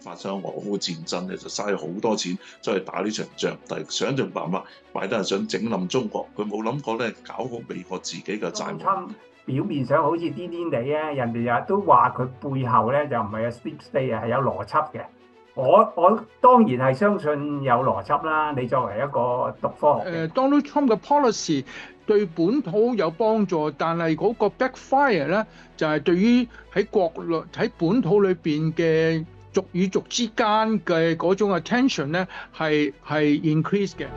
發生俄烏戰爭咧，就嘥好多錢走去打呢場仗，但係想盡辦法，拜登係想整冧中國，佢冇諗過咧搞好美國自己嘅債務。表面上好似癲癲地啊，人哋又都話佢背後咧就唔係有 deep state 啊，係有邏輯嘅。我當然係相信有邏輯啦。你作為一個讀科學嘅，Donald Trump 嘅 policy 對本土有幫助，但係嗰個 backfire 咧就係對於喺國內喺本土裏邊嘅族與族之間嘅嗰種 attention 咧係 increase 嘅。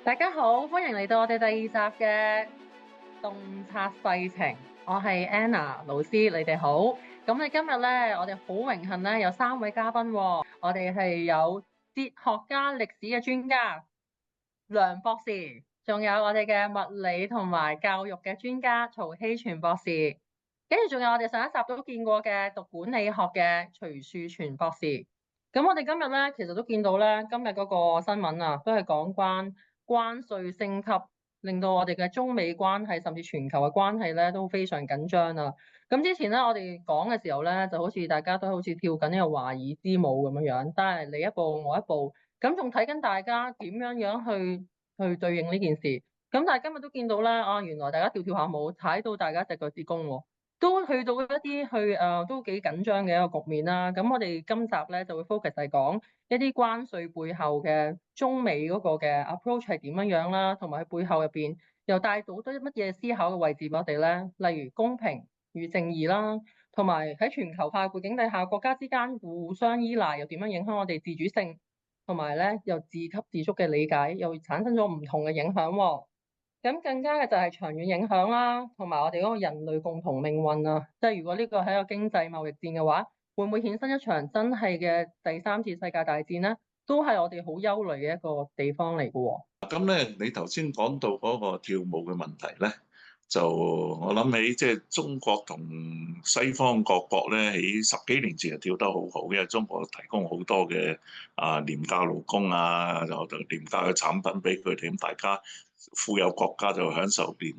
大家好，歡迎嚟到我哋第二集嘅洞察世情，我係 Anna 老師，你哋好。咁你今日咧，我哋好榮幸咧有3位嘉賓喎，我哋係有哲學家、歷史嘅專家梁博士，仲有我哋嘅物理同埋教育嘅專家曹希全博士，跟住仲有我哋上一集都見過嘅讀管理學嘅徐樹全博士。咁我哋今日咧其實都見到咧，今日嗰個新聞啊，都係講關稅升級，令到我哋嘅中美關係甚至全球嘅關係咧都非常緊張啊！咁之前咧我哋講嘅時候咧，就好似大家都好似跳緊呢個華爾茲舞咁樣樣，但係你一步我一步，咁仲睇緊大家點樣去對應呢件事。咁但係今日都見到啦，原來大家跳下舞，踩到大家隻腳趾公喎，都去到一啲都幾緊張嘅一個局面啦。咁我哋今集咧就會 focus 係講一啲關稅背後嘅中美嗰個嘅 approach 係點樣啦，同埋佢背後入邊又帶到啲乜嘢思考嘅位置俾我哋咧，例如公平與正義啦，同埋喺全球化背景底下，國家之間互相依賴又點樣影響我哋自主性，同埋咧又自給自足嘅理解，又產生咗唔同嘅影響喎。咁更加嘅就係長遠影響啦，同埋我哋嗰個人類共同命運啊！即係如果呢個係一個經濟貿易戰嘅話，會唔會衍生一場真係嘅第3次世界大戰咧？都係我哋好憂慮嘅一個地方嚟嘅喎。咁咧，你頭先講到嗰個跳舞嘅問題咧，就我諗起即係中國同西方各國咧，喺10幾年前係跳得好好，因為中國提供好多嘅廉價勞工啊，就廉價嘅產品俾佢哋，咁大家富有國家就享受廉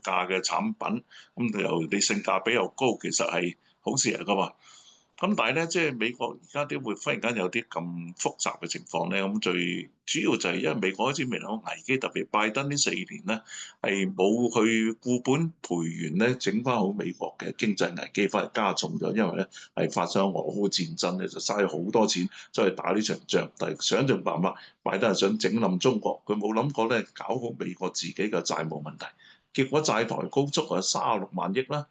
價嘅產品，咁又你性價比又高，其實係好事嚟噶嘛。咁但係咧，即係美國而家點會忽然間有啲咁複雜嘅情況咧？咁最主要就係因為美國開始面臨危機，特別拜登呢4年咧係冇去固本培元咧，整翻好美國嘅經濟危機，反而加重咗。因為咧係發生俄烏戰爭咧，就嘥好多錢走去打呢場仗，但係想盡辦法，拜登係想整冧中國，佢冇諗過咧搞好美國自己嘅債務問題，結果債台高築啊，36萬億啦。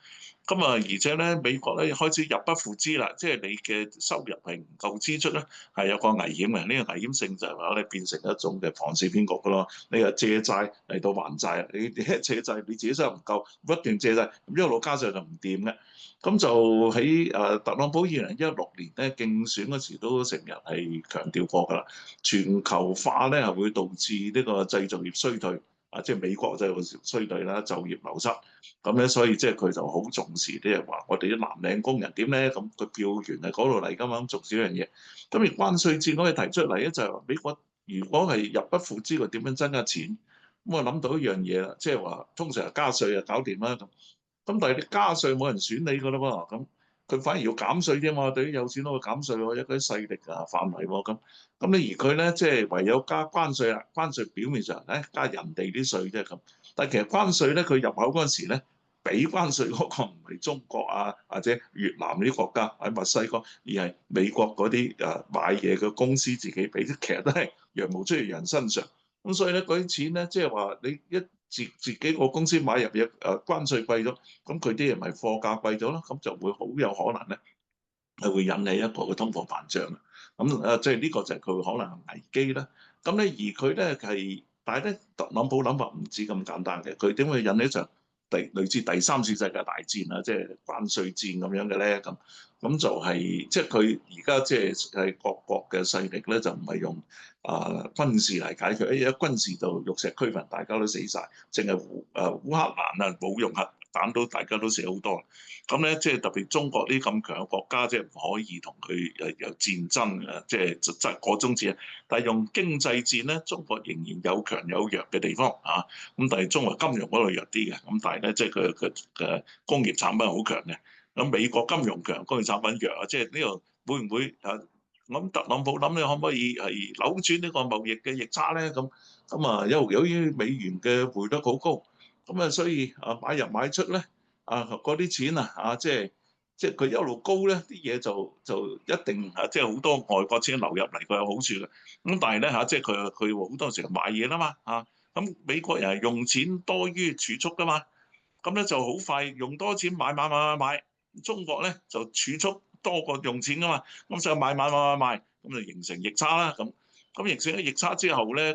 咁啊，而且咧，美國咧開始入不敷支啦，即係你嘅收入係唔夠支出咧，係有個危險嘅。呢個危險性就係話咧變成一種嘅龐氏騙局噶咯。你又借債嚟到還債，你一借債你自己收入唔夠，不斷借債，咁一路加上就唔掂嘅。咁就喺特朗普2016年咧競選嗰時都成日係強調過㗎啦，全球化咧係會導致呢個製造業衰退。即係美國就係衰退啦，就業流失，咁咧所以即係佢就好重視啲人話，我哋啲藍領工人點咧？咁佢票源係嗰度嚟㗎嘛，咁重視呢樣嘢。咁而關稅戰我哋提出嚟咧，就係話美國如果係入不敷支，佢點樣增加錢？咁我諗到一樣嘢啦，即係話通常係加稅就搞掂啦。咁但係你加稅冇人選你㗎啦喎，咁佢反而要減稅啫嘛。對於有錢佬減稅喎，一啲勢力範圍喎咁。咁你而佢咧，即係唯有加關稅啦。關稅表面上咧加人哋啲稅啫咁，但係其實關稅咧，佢入口嗰陣時咧，俾關稅嗰個唔係中國啊，或者越南呢啲國家，喺墨西哥，而係美國嗰啲買嘢嘅公司自己俾，其實都係羊毛出在人身上。咁所以咧，嗰啲錢咧，即係話你一自己個公司買入嘢關稅貴咗，咁佢啲人咪貨價貴咗咯，咁就會好有可能咧係會引起一個嘅通貨膨脹。咁即係呢個就係佢可能危機啦。咁咧而佢咧係，但係咧特朗普諗法唔止咁簡單嘅，佢點會引起一場類似第3次世界大戰啊，即係關稅戰咁樣嘅咧？咁就係即係佢而家即係各國嘅勢力咧，就唔係用軍事嚟解決，一軍事就玉石俱焚，大家都死晒，淨係烏克蘭啊冇用核彈都大家都死好多。咁咧即係特別中國呢咁強嘅國家，即係唔可以同佢有戰爭嘅，即係嗰種戰。但係用經濟戰咧，中國仍然有強有弱嘅地方啊。咁但係中國金融嗰度弱啲嘅，咁但係咧即係佢嘅工業產品好強嘅。咁美國金融強，工業產品弱啊，即係呢個會唔會啊？我諗特朗普諗你可唔可以係扭轉呢個貿易嘅逆差咧？咁由於美元嘅匯率好高，咁啊所以買入買出咧嗰啲錢即係佢一路高咧，啲嘢就一定即係好多外國錢流入嚟，佢有好處嘅。咁但係咧即係佢好多時候買嘢啦嘛咁美國人係用錢多於儲蓄噶嘛，咁咧就好快用多錢買。中國咧就儲蓄多過用錢噶嘛，咁所以買，咁就形成逆差啦。咁形成咗逆差之後咧，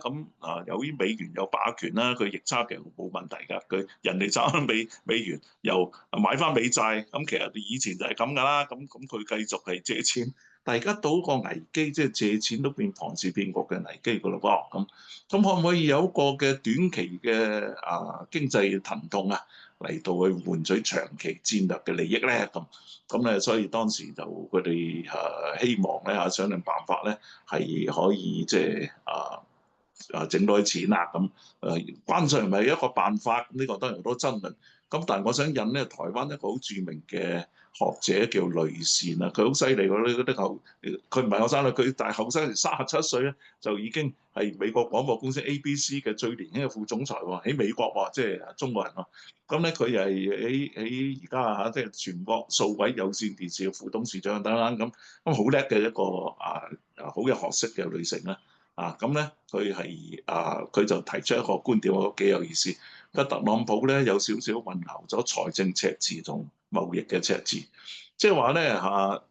由於美元有霸權啦，佢逆差其實冇問題㗎。佢人哋賺美元又買翻美債，咁其實以前就係咁㗎啦。咁佢繼續係借錢，但係而家到個危機，即係借錢都變龐氏騙局嘅危機㗎咯噃。咁可唔可以有一個嘅短期嘅經濟疼痛嚟到去換取長期戰略嘅利益咧？咁咧，所以當時就佢哋希望咧想盡辦法咧，係可以即係整多啲錢啦。關稅係咪一個辦法？呢個當然好多爭論。咁但係我想引咧，台灣一個好著名嘅學者叫雷善啊，佢好犀利喎！呢啲佢唔係後生啦，佢但係後生37歲咧，就已經係美國廣播公司 ABC 嘅最年輕嘅副總裁喎，喺美國喎，即係中國人喎。咁咧佢又係喺而家即係全國數位有線電視嘅副董事長等等咁好叻嘅一個好有學識嘅女性啦。咁咧佢就提出一個觀點，我覺得幾有意思。個特朗普咧有少少混淆咗財政赤字同貿易嘅赤字，即係話咧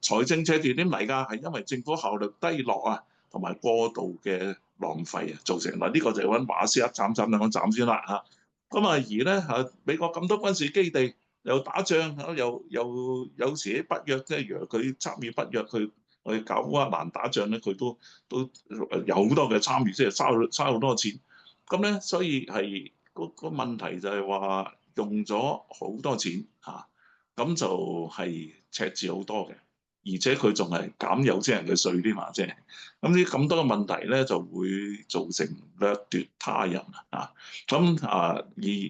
財政赤字點嚟㗎？係因為政府效率低落同埋過度嘅浪費造成。呢個就係揾馬斯克斬先啦而咧美國咁多軍事基地又打仗又有時喺北約即係如果佢參與北約去搞烏克蘭打仗咧，佢都有好多嘅參與，即係嘥好多錢。咁咧所以係個問題就係話用咗好多錢咁就係赤字好多嘅，而且佢仲係減有錢人嘅稅添嘛，即係咁呢咁多嘅問題咧，就會造成掠奪他人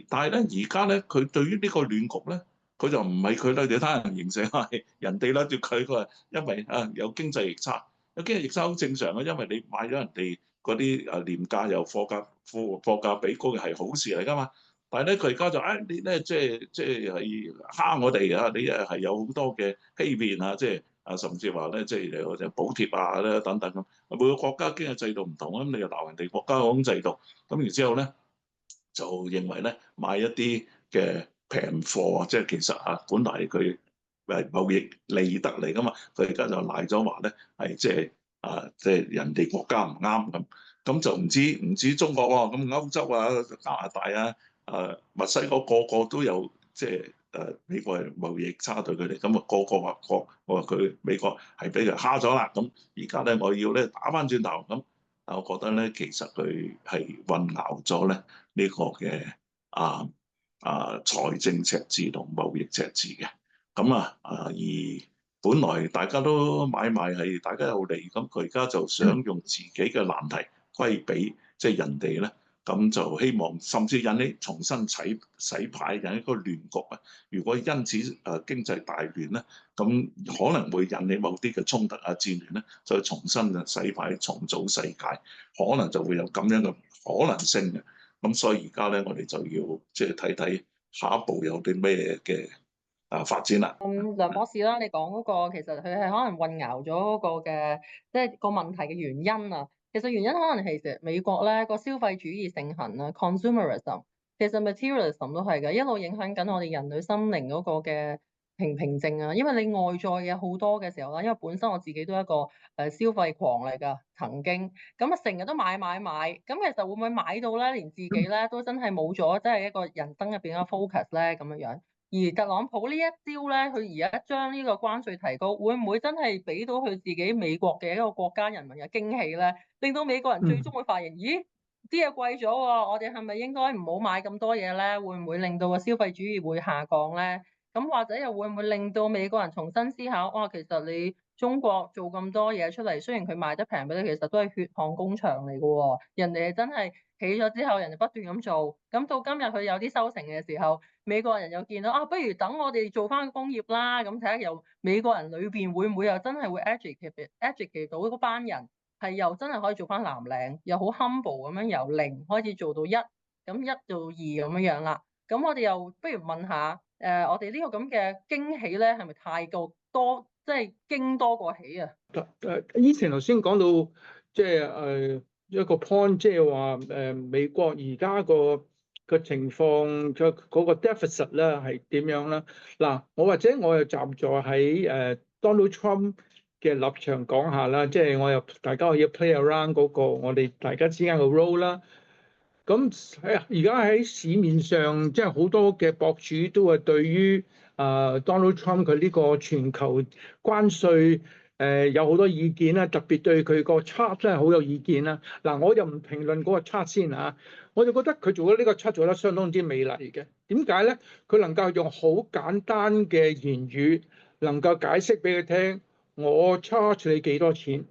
但係咧而家咧，佢對於呢個亂局咧，佢就唔係佢掠奪他人形成，係人哋掠奪佢。佢話因為有經濟逆差，有經濟逆差好正常嘅，因為你買咗人哋嗰啲廉價又貨價比高嘅係好事嚟㗎嘛。但係咧，佢而家就你咧即係蝦我哋你係有好多嘅欺騙即係甚至話咧即係有補貼咧等等咁。每個國家經濟制度唔同咁你又鬧人哋國家嗰種制度，咁然之後咧就認為咧買一啲嘅平貨即係其實本來佢貿易利得嚟㗎嘛，佢而家就賴咗話咧係即係人哋國家唔啱咁就唔止中國喎，咁歐洲加拿大墨西哥個個都有即係美國係貿易差對佢哋，咁個個話我話佢美國係俾佢蝦咗啦，咁而家咧我要咧打翻轉頭咁，我覺得咧其實佢係混淆咗咧呢個嘅財政赤字同貿易赤字嘅，而本來大家都買賣係大家有利，咁佢而家就想用自己嘅難題歸俾即係人哋咧。咁就希望甚至引起重新洗牌，引一個亂局如果因此經濟大亂咧，咁可能會引起某啲嘅衝突戰亂咧，再重新洗牌，重組世界，可能就會有咁樣嘅可能性嘅。咁所以而家咧，我哋就要即係睇睇下一步有啲咩嘅發展啦。梁博士啦，你講嗰個其實佢係可能混淆咗嗰個嘅即係個問題嘅原因啊。其實原因可能其實美國咧個消費主義盛行consumerism， 其實 materialism 都係嘅，一路影響緊我哋人類心靈嗰個嘅平靜啊。因為你外在嘅好多嘅時候啦，因為本身我自己都係一個消費狂嚟㗎，曾經咁成日都買，咁其實會唔會買到咧，連自己咧都真係冇咗，即係一個人生入邊嘅 focus 咧咁樣。而特朗普呢一招咧，佢而家將呢個關稅提高，會唔會真係俾到佢自己美國嘅一個國家人民嘅驚喜咧？令到美國人最終會發現，咦，啲嘢貴咗喎，我哋係咪應該唔好買咁多嘢咧？會唔會令到個消費主義會下降咧？咁或者又會唔會令到美國人重新思考？其實你中國做咁多嘢出嚟，雖然佢賣得平俾你，其實都係血汗工場嚟嘅喎。人哋真係起咗之後，人哋不斷咁做，咁到今日佢有啲收成嘅時候，美國人又見到啊，不如等我哋做翻工業啦，咁睇下由美國人裏邊會唔會又真係會 educate 到嗰班人係又真係可以做翻藍領，又好 humble 咁樣由零開始做到一，咁一到二咁樣樣啦。咁我哋又不如問下我哋呢個咁嘅驚喜咧，係咪太過多，即係驚多過喜啊？Ethan 頭先講到即係一個 point，即係話美國而家個情況嘅嗰個 deficit 咧係點樣啦？嗱，我又站在喺Donald Trump 嘅立場講下啦，即係我又大家可以 play around 嗰個我哋大家之間嘅 role 啦。咁而家喺市面上，即係好多嘅博主都係對於Donald Trump 佢呢個全球關稅有好多意見啦，特別對佢個 chart 真係好有意見啦。嗱，我就唔評論嗰個 chart 先嚇，我就覺得佢做咗呢個 chart 做得相當之美麗嘅。點解咧？佢能夠用好簡單嘅言語，能夠解釋俾佢聽，我 charge 你幾多錢。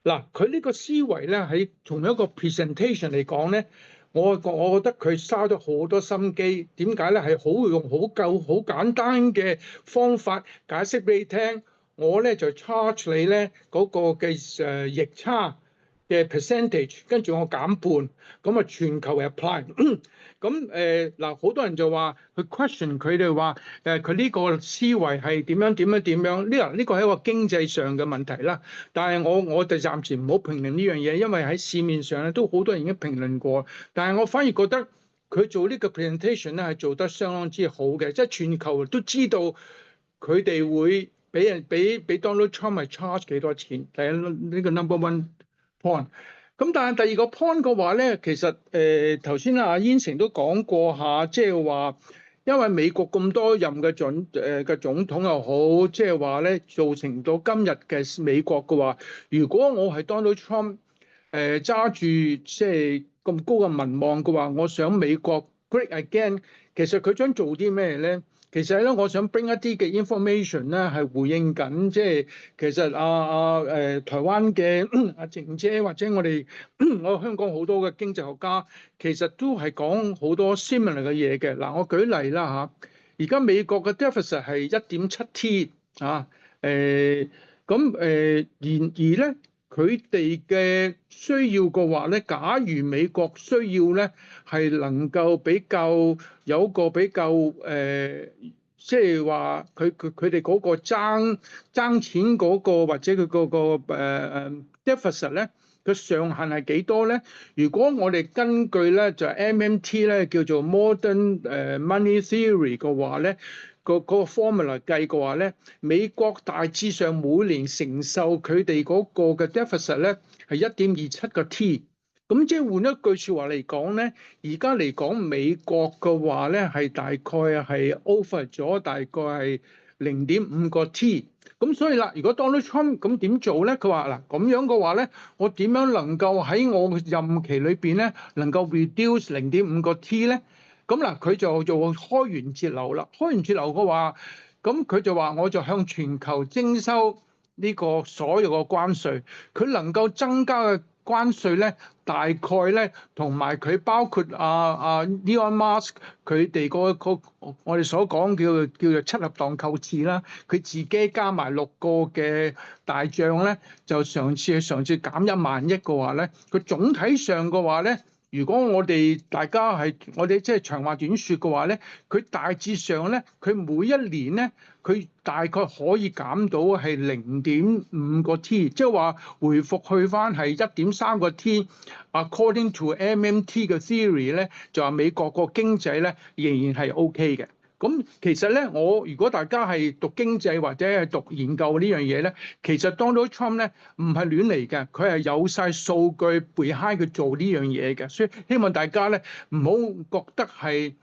嗱，佢呢個思維咧，喺從一個 presentation 嚟講咧，我覺得佢嘥咗好多心機。點解咧？係好用好簡單嘅方法解釋俾你聽。我咧就 charge 你咧嗰個嘅逆差嘅 percentage，跟住我減半，咁啊全球 apply。咁嗱，好多人就話去 question 佢哋話佢呢個思維係點樣？呢個係一個經濟上嘅問題啦。但係我哋暫時唔好評論呢樣嘢，因為喺市面上咧都好多人已經評論過。但係我反而覺得佢做呢個 presentation 咧係做得相當之好嘅，即係全球都知道佢哋會俾 Donald Trump 係 charge 幾多錢。第一呢個 number one point。咁但係第二個 point 嘅話咧，其實頭先阿燕成都講過下，即係話因為美國咁多任嘅總統又好，即係話咧造成到今日嘅美國嘅話，如果我係 Donald Trump 揸住即係咁高嘅民望嘅話，我想美國 great again， 其實佢想做啲咩咧？其實咧，我想 bring 一啲嘅 information 咧，係回應緊，即係其實台灣嘅阿靜姐或者我香港好多嘅經濟學家，其實都係講好多 similar 嘅嘢嘅。嗱，我舉例啦嚇，而家美國嘅 deficit 係 1.7T 啊，然而咧，佢哋嘅需要嘅話咧，假如美國需要咧，係能夠有個比較即係話佢哋嗰個爭錢嗰個或者佢嗰個deficit 咧，個上限係幾多咧？如果我哋根據咧就 MMT 咧叫做 Modern Money Theory 嘅話咧，個 formula 計嘅話咧，美國大致上每年承受佢哋嗰個嘅 deficit 咧係1.27個 T。咁即係換一句説話嚟講咧，而家嚟講美國嘅話咧係大概係 over 咗大概係0.5個 T。咁所以啦，如果 Donald Trump 咁點做咧？佢話嗱咁樣嘅話咧，我點樣能夠喺我嘅任期裏邊咧能夠 reduce 0.5個 T 咧？咁嗱，佢就開源節流啦。開源節流嘅話，咁佢就話我就向全球徵收呢個所有嘅關稅，佢能夠增加嘅關稅咧，大概咧同埋佢包括Elon Musk 佢哋我哋所講叫做七合檔購置啦，佢自己加埋6個嘅大將咧，就上次減1萬億嘅話咧，佢總體上嘅話咧。如果我哋即係長話短説嘅話咧，佢大致上咧，佢每一年咧，佢大概可以減到係0.5個 T， 即係話回復去翻係1.3個 T。According to MMT 嘅 theory 咧，就話美國個經濟咧仍然係 OK 嘅。咁其實咧，如果大家係讀經濟或者係讀研究呢樣嘢咧，其實 Donald Trump 咧唔係亂嚟嘅，佢係有晒數據behind佢做呢樣嘢嘅，所以希望大家咧唔好覺得係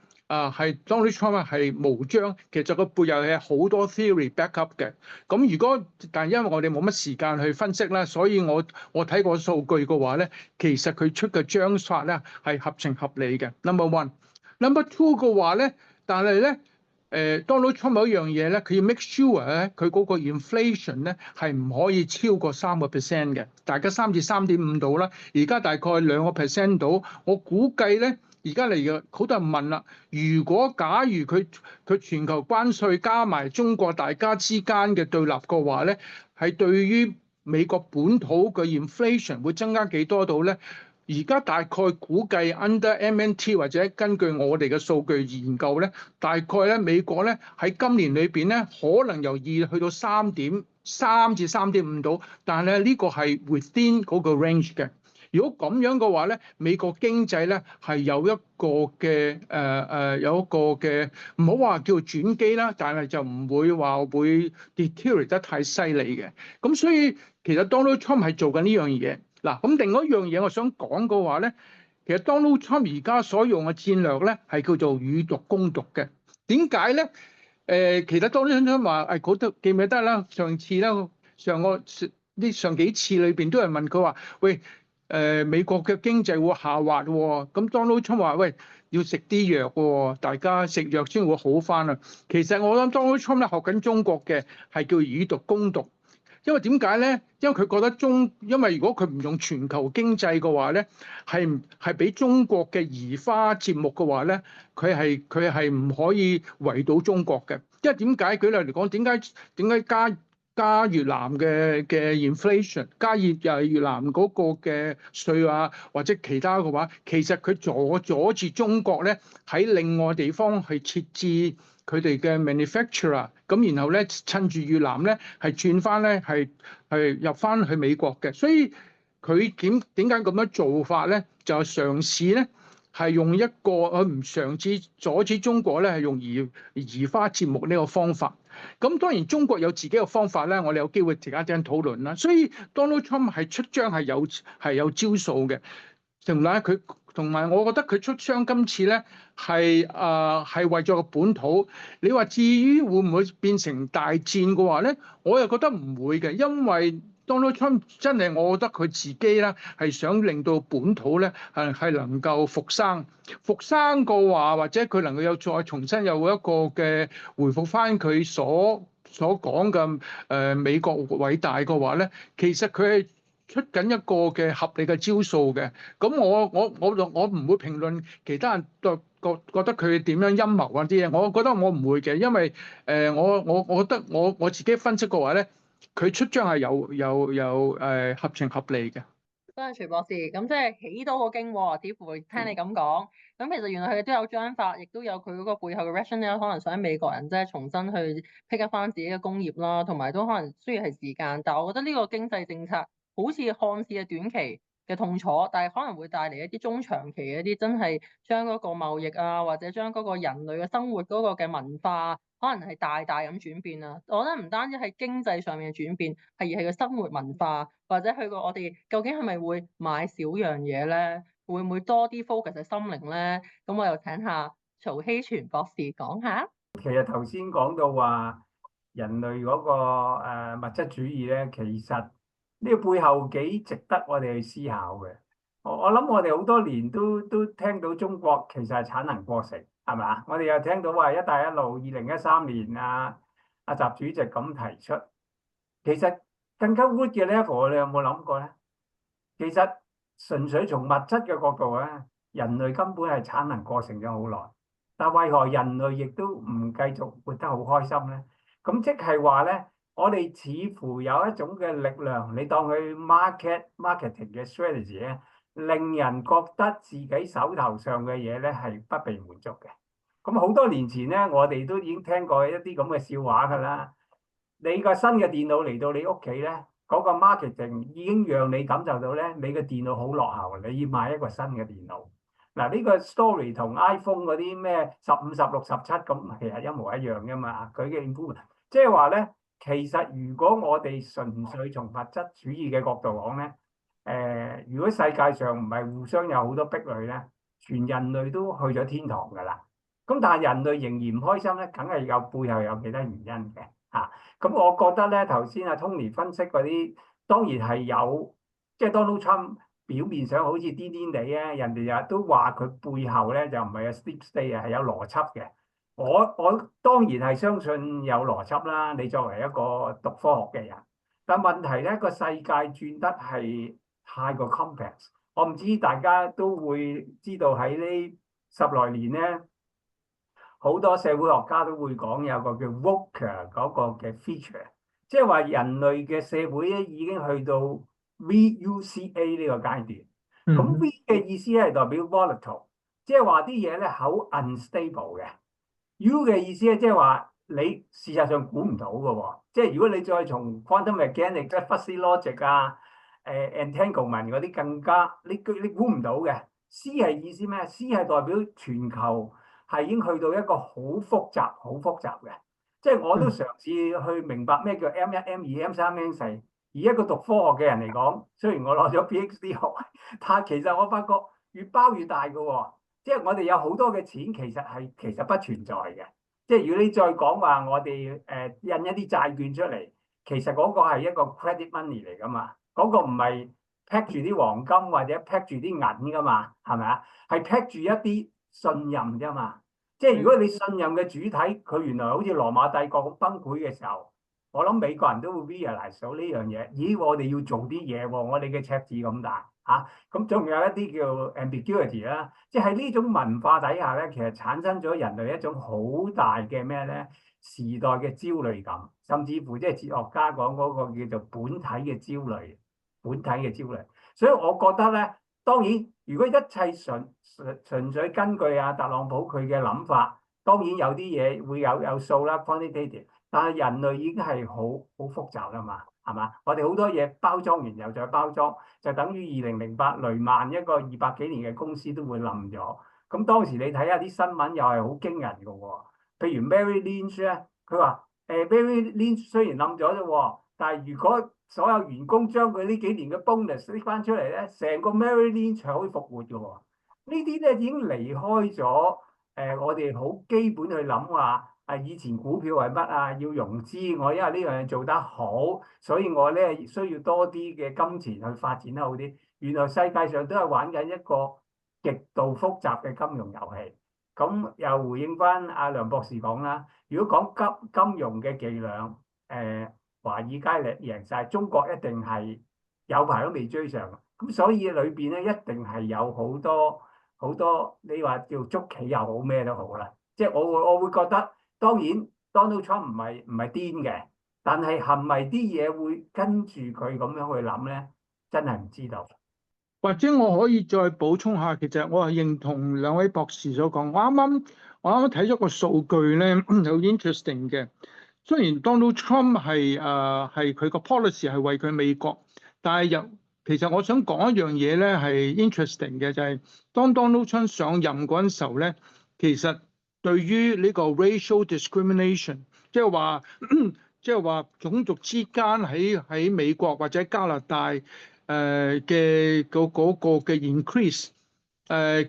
Donald Trump 係無章，其實個背後係好多 theory back up 嘅。咁但係因為我哋冇乜時間去分析啦，所以我睇過數據嘅話咧，其實佢出嘅章法咧係合情合理嘅。Number one，Number two 嘅話咧，但係咧。Donald Trump 有一樣嘢咧，佢要 make sure 咧，佢嗰個 inflation 咧係唔可以超過3% 嘅，大概3至3.5度啦。而家大概2%度，我估計咧而家嚟嘅好多人問啦，如果假如佢全球關稅加埋中國大家之間嘅對立嘅話咧，係對於美國本土嘅 inflation 會增加幾多度咧？而家大概估計 under MNT 或者根據我哋嘅數據研究咧，大概咧美國咧喺今年裏邊咧可能由2去到3.3至3.5度，但係呢個係 within 嗰個 range 嘅。如果咁樣嘅話咧，美國經濟咧係有一個嘅有一個嘅唔好話叫轉機啦，但係就唔會話會 deteriorate 得太犀利嘅。咁所以其實 Donald Trump 係做緊呢樣嘢。嗱，咁另外一樣嘢我想講嘅話咧，其實 Donald Trump 而家所用嘅戰略咧係叫做以毒攻毒嘅。點解咧？其實 Donald Trump 話嗰度記唔記得啦？上次咧上幾次裏邊都有人問佢話，喂。美國嘅經濟會下滑喎，咁 Donald Trump 話：喂，要食啲藥喎，大家食藥先會好翻啊！其實我諗 Donald Trump 咧學緊中國嘅係叫以毒攻毒，因為點解咧？因為佢覺得因為如果佢唔用全球經濟嘅話咧，係俾中國嘅移花接木嘅話咧，佢係唔可以圍到中國嘅。因為點解？舉例嚟講，點解加越南嘅 inflation， 加越南嗰個嘅稅啊，或者其他嘅話，其實佢阻住中國咧喺另外地方去設置佢哋嘅 manufacturer， 咁然後咧趁住越南咧係轉翻咧係入翻去美國嘅，所以佢點解咁樣做法咧？就係嘗試咧係用一個唔嘗試阻止中國咧係用移花接木呢個方法。咁當然中國有自己嘅方法咧，我哋有機會陣間討論啦。所以 Donald Trump 係出張係有招數嘅，同埋我覺得佢出張今次咧係為咗個本土。你話至於會唔會變成大戰嘅話咧，我又覺得唔會嘅，因為 Donald Trump 真係我覺得佢自己咧係想令到本土咧係能夠復生嘅話，或者佢能夠再重新有一個嘅回復翻佢所講嘅美國偉大嘅話咧，其實佢係出緊一個嘅合理嘅招數嘅。咁我唔會評論其他人覺得佢點樣陰謀嗰啲嘢，我覺得我唔會嘅，因為我覺得我自己分析嘅話咧，佢出張係有合情合理嘅。多謝徐博士，咁即係起到個經喎，似乎聽你咁講，咁其實原來佢哋都有章法，亦都有佢嗰個背後嘅 rationale，可能想美國人即係重新去 pick up 翻自己嘅工業啦，同埋都可能需要係時間，但係我覺得呢個經濟政策好似看似係短期嘅痛楚，但係可能會帶嚟一啲中長期嘅一啲真係將嗰個貿易啊，或者將嗰個人類嘅生活嗰個嘅文化，可能係大咁轉變啊！我覺得唔單止係經濟上面嘅轉變，而係個生活文化，或者去過我哋究竟係咪會買少樣嘢咧？會唔會多啲 focus 喺心靈咧？咁我又請下曹希全博士講下。其實頭先講到話人類嗰個物質主義咧，其實呢個背後幾值得我哋去思考嘅。我諗我哋好多年都聽到中國其實係產能過剩，係嘛？我哋又聽到話一帶一路2013年阿習主席咁提出，其實更加 root 嘅 level，你有冇諗過咧？其實純粹從物質嘅角度咧，人類根本係產能過剩咗好耐，但為何人類亦都唔繼續活得好開心咧？咁即係話咧，我哋似乎有一種嘅力量，你當佢 marketing 嘅 strategy 咧，令人覺得自己手頭上嘅嘢咧係不被滿足嘅。咁好多年前咧，我哋都已經聽過一啲咁嘅笑話㗎啦。你個新嘅電腦嚟到你屋企咧，嗰個 marketing 已經讓你感受到咧，你嘅電腦好落後，你要買一個新嘅電腦。嗱，呢個 story 同 iPhone 嗰啲咩15、16、17咁，其實一模一樣㗎嘛。佢嘅 improvement，即係話咧，其實如果我哋純粹從物質主義嘅角度講咧，如果世界上唔係互相有好多壁壘咧，全人類都去咗天堂㗎啦。咁但係人類仍然唔開心咧，梗係有背後有其他原因嘅嚇。咁我覺得咧，頭先阿 Tony 分析嗰啲，當然係有，即係 Donald Trump 表面上好似癲癲地啊，人哋又都話佢背後咧就唔係有 deep state 啊，係有邏輯嘅。我當然係相信有邏輯啦。你作為一個讀科學嘅人，但問題咧，個世界轉得係太過 complex。我唔知大家都會知道喺呢10來年咧，好多社會學家都會講有個叫 VUCA 嗰個嘅 feature，即係話人類嘅社會咧已經去到 VUCA 呢個階段。咁 V 嘅意思咧係代表 volatile，即係話啲嘢咧好 unstable 嘅。U 嘅意思咧即係話你事實上估唔到嘅喎，即係如果你再從 quantum mechanics 即係 fuzzy logic 啊、entanglement 嗰啲更加你估唔到嘅。C 係意思咩？ C 係代表全球係已經去到一個好複雜、好複雜嘅，即係我都嘗試去明白咩叫 M1、M2、M3、M4。而一個讀科學嘅人嚟講，雖然我攞咗 PhD 學位，但係其實我發覺越包越大嘅喎，即係我哋有好多嘅錢其實不存在嘅。即係如果你再講話我哋印一啲債券出嚟，其實嗰個係一個 credit money 嚟㗎嘛，嗰個唔係 pack 住啲黃金或者 pack 住啲銀㗎嘛，係咪啊？係 pack 住一啲信任啫嘛。即係如果你信任嘅主體，佢原來好似羅馬帝國咁崩潰嘅時候，我諗美國人都會 realize 到呢樣嘢。咦，我哋要做啲嘢喎，我哋嘅赤字咁大嚇，咁仲有一啲叫 ambiguity 啦，即係喺呢種文化底下咧，其實產生咗人類一種好大嘅咩咧時代嘅焦慮感，甚至乎即係哲學家講嗰個叫做本體嘅焦慮，本體嘅焦慮。所以我覺得咧，當然如果一切純粹根據特朗普佢嘅諗法，當然有啲嘢會有數啦 quantitative。但係人類已經係好複雜啦嘛，係嘛？我哋好多嘢包裝完又再包裝，就等於2008雷曼一個200幾年嘅公司都會冧咗。咁當時你睇下啲新聞又係好驚人嘅喎，譬如 Mary Lynch 咧，佢話Mary Lynch 雖然冧咗啫，但係如果所有員工將佢呢幾年嘅 bonus 拎翻出嚟咧，成個 Mary Lynch 係可以復活嘅喎。呢啲咧已經離開咗我哋好基本去諗話。以前股票係乜啊？要融資，我因為呢樣嘢做得好，所以我咧需要多啲嘅金錢去發展得好啲。原來世界上都係玩緊一個極度複雜嘅金融遊戲。咁又回應翻阿梁博士講啦，如果講金融嘅伎倆，華爾街贏晒，中國一定係有排都未追上。咁所以裏邊咧一定係有好多，你話叫捉棋又好咩都好啦。即係我會覺得。當然 Donald Trump 唔係癲嘅，但係係咪啲嘢會跟住佢咁樣去諗咧？真係唔知道。或者我可以再補充下，其實我係認同兩位博士所講。我啱啱睇咗個數據咧，好 interesting 嘅。雖然 Donald Trump 係佢個 policy 係為佢美國，但係其實我想講一樣嘢咧係 interesting 嘅，就係當 Donald Trump 上任嗰陣時候咧，其實對於呢個 racial discrimination，即係話種族之間喺美國或者加拿大嘅嗰個嘅 increase，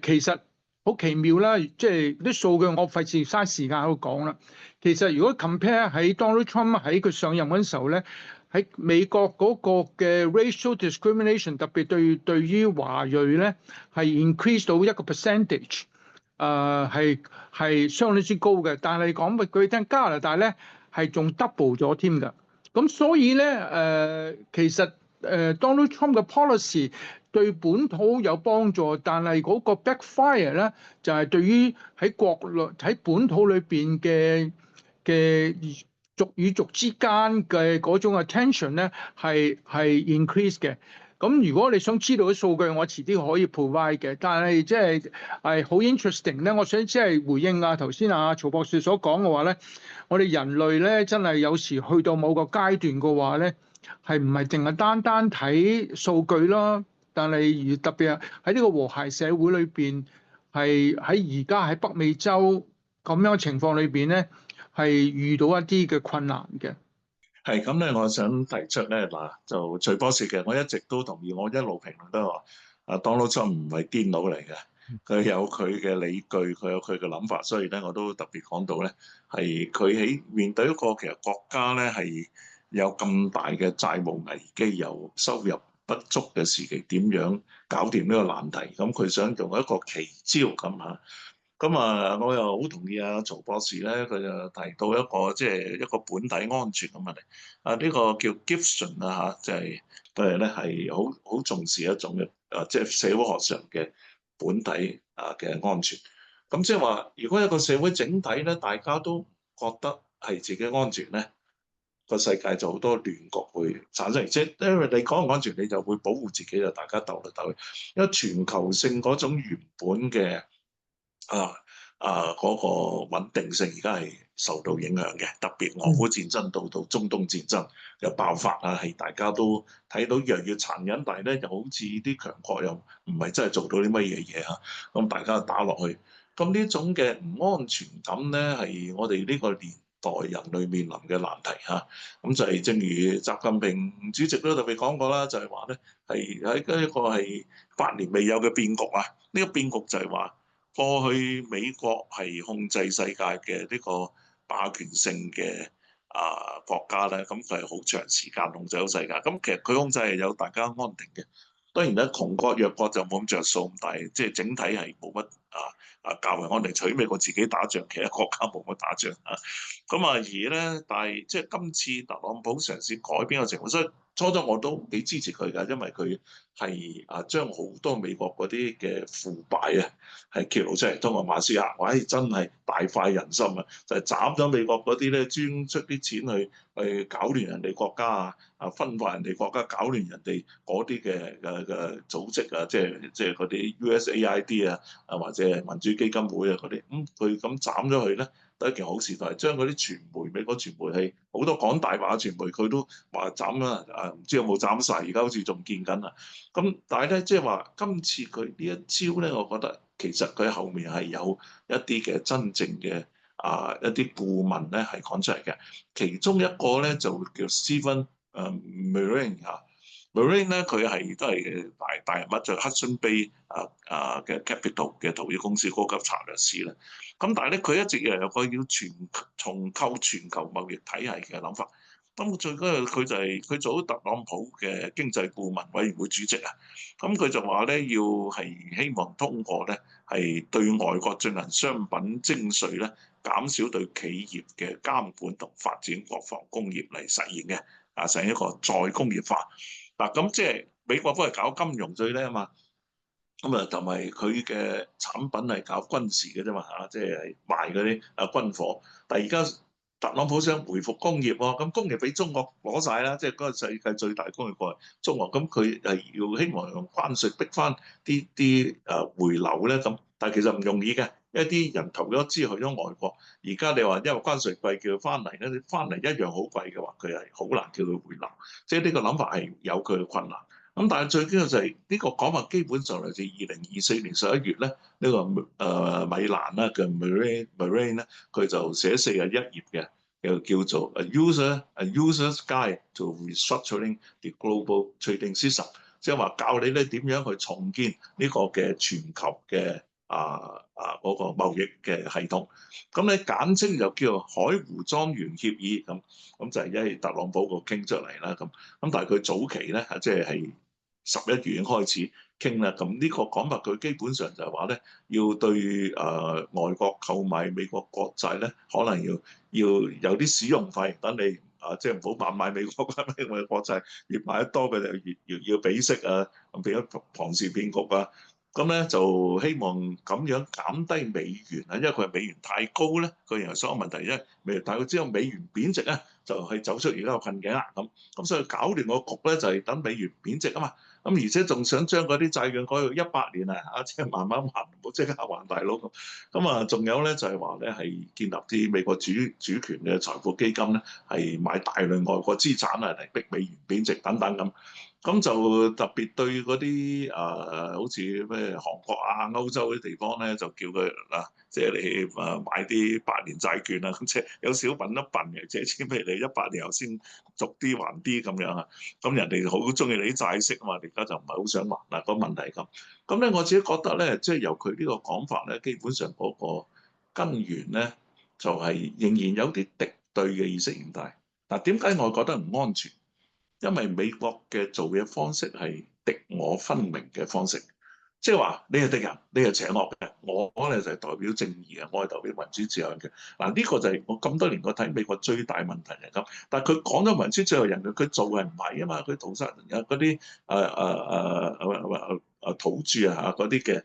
其實好奇妙啦。即係啲數據我費事嘥時間喺度講啦。其實如果 compare 喺 Donald Trump 喺佢上任嗰陣時候咧，喺美國嗰個嘅 racial discrimination， 特別對於華裔咧係 increase 到一個 percentage。係相當之高嘅，但係講俾佢聽，加拿大咧係仲 double 咗添㗎。咁所以咧其實Donald Trump 嘅 policy 對本土有幫助，但係嗰個 backfire 咧就係對於喺本土裏邊嘅族與族之間嘅嗰種 attention 咧係 increase 嘅。咁如果你想知道啲數據，我遲啲可以 provide 嘅。但係即係好 interesting 咧，我想即係回應頭先曹博士所講嘅話咧，我哋人類咧真係有時去到某個階段嘅話咧，係唔係淨係單單睇數據咯？但係特別係喺呢個和諧社會裏邊，係喺而家喺北美洲咁樣嘅情況裏邊咧，係遇到一啲嘅困難嘅。係咁咧，我想提出咧嗱，就徐博士嘅，我一直都同意，我一路評論都話Donald Trump唔係癲佬嚟嘅，佢有佢嘅理據，佢有佢嘅諗法，所以咧我都特別講到咧，係佢喺面對一個其實國家咧係有咁大嘅債務危機，有收入不足嘅時期，點樣搞掂呢個難題？咁佢想用一個奇招咁嚇。咁我又好同意曹博士咧，佢就提到一個本體安全嘅問題。呢個叫 Gibson 就係佢哋咧係好重視一種嘅即係社會學上嘅本體嘅安全。咁即係話，如果一個社會整體咧，大家都覺得係自己安全咧，個世界就好多亂局會產生。即係因為你講唔安全，你就會保護自己，就大家鬥嚟鬥去。因為全球性嗰種原本嘅嗰個穩定性，而家係受到影響嘅。特別俄烏戰爭到中東戰爭嘅爆發啊，係大家都睇到越嚟越殘忍，但係咧又好似啲強國又唔係真係做到啲乜嘢嘢嚇，咁大家打落去。咁呢種嘅唔安全感咧，係我哋呢個年代人類面臨嘅難題嚇。咁就係正如習近平主席都特別講過啦，就係話咧係喺一個係百年未有嘅變局啊。呢個變局就係話過去美國係控制世界嘅呢個霸權性嘅國家咧，咁佢係好長時間控制到世界。咁其實佢控制係有大家安定嘅。當然咧，窮國弱國就冇咁着數咁大，即係整體係冇乜較為安定。除非美國自己打仗，其他國家冇乜打仗啊。咁而咧，但係即係今次特朗普嘗試改變個情況，所以初初我都幾支持佢㗎，因為佢係將好多美國嗰啲嘅腐敗係揭露出嚟，通過馬斯克，真係大快人心啊！就係斬咗美國嗰啲咧，專出啲錢去搞亂人哋國家分化人哋國家，搞亂人哋嗰啲嘅組織啊，即係嗰啲 USAID 或者民主基金會嗰啲，佢咁斬咗佢咧，都係一件好事。但係將嗰啲傳媒，美國傳媒係好多講大話嘅傳媒，佢都話斬啦，唔知有冇斬晒，而家好似仲見緊啊。咁但係咧，即係話今次佢呢一招咧，我覺得其實佢後面係有一啲嘅真正嘅一啲顧問咧係講出嚟嘅。其中一個咧就叫 Stephen Mnuchin Mnuchin 咧，佢係都係大人物，就 Hudson Bay 嘅 Capital 嘅投資公司高級策略師啦。咁但係咧，佢一直有個要重構全球貿易體系嘅諗法。咁最緊要佢就係佢做咗特朗普嘅經濟顧問委員會主席啊。咁佢就話咧，要係希望通過咧係對外國進行商品徵稅咧，減少對企業嘅監管同發展國防工業嚟實現嘅實現一個再工業化。嗱，咁即係美國都係搞金融最叻啊嘛。咁同埋佢嘅產品係搞軍事嘅啫嘛即係賣嗰啲軍火。但係而家特朗普想回復工業喎，咁工業俾中國攞晒啦，即係嗰個世界最大工業國中國，咁佢係要希望用關稅逼翻啲回流咧咁，但係其實唔容易嘅，因為啲人投咗資去咗外國，而家你話因為關稅貴叫佢翻嚟咧，你翻嚟一樣好貴嘅話，佢係好難叫佢回流，即係呢個諗法係有佢嘅困難。咁但係最緊要就係呢個講法，基本上嚟自2024年11月咧，呢個米蘭啦嘅 Mnuchin 咧，佢就寫41頁嘅，又叫做 A User's Guide to Restructuring the Global Trading System， 即係話教你咧點樣去重建呢個嘅全球嘅嗰個貿易嘅系統。咁咧簡稱就叫海湖莊園協議咁就係因為特朗普個傾出嚟啦咁但係佢早期咧即係11月已經開始傾啦。咁呢個講法佢基本上就係話咧，要對外國購買美國國債咧，可能要有啲使用費，等你即係唔好買美國國債，越買得多嘅就越要俾息變咗龐氏騙局啊。咁咧就希望咁樣減低美元因為佢係美元太高咧，佢仍然所有問題，因為美元太高之後美元貶值咧，就係走出而家個困境啦。咁所以搞亂個局咧，就係等美元貶值啊嘛。而且仲想將嗰啲債券改到100年即係慢慢還，唔好即刻還大佬咁。仲有咧就係話咧係建立啲美國主權嘅財富基金咧，係買大量外國資產嚟逼美元貶值等等咁。咁就特別對嗰啲好似咩韓國歐洲啲地方咧，就叫佢即係你買啲百年債券咁即係有少笨一笨嘅，借錢俾你100年後先逐啲還啲咁樣咁人哋好中意你啲債息啊嘛，而家就唔係好想還個問題咁咧，我自己覺得咧，即係由佢呢個講法咧，基本上嗰個根源咧，就係仍然有啲敵對嘅意識形態。點解我覺得唔安全？因為美國嘅做嘢方式係敵我分明嘅方式，即係話你係敵人，你係邪惡嘅，我咧就係代表正義嘅，我係代表民主自由嘅。呢個就係我咁多年我睇美國最大問題嚟咁。但係佢講咗民主自由人嘅，佢做係唔係啊嘛？佢屠殺人嗰啲土著啊嗰啲嘅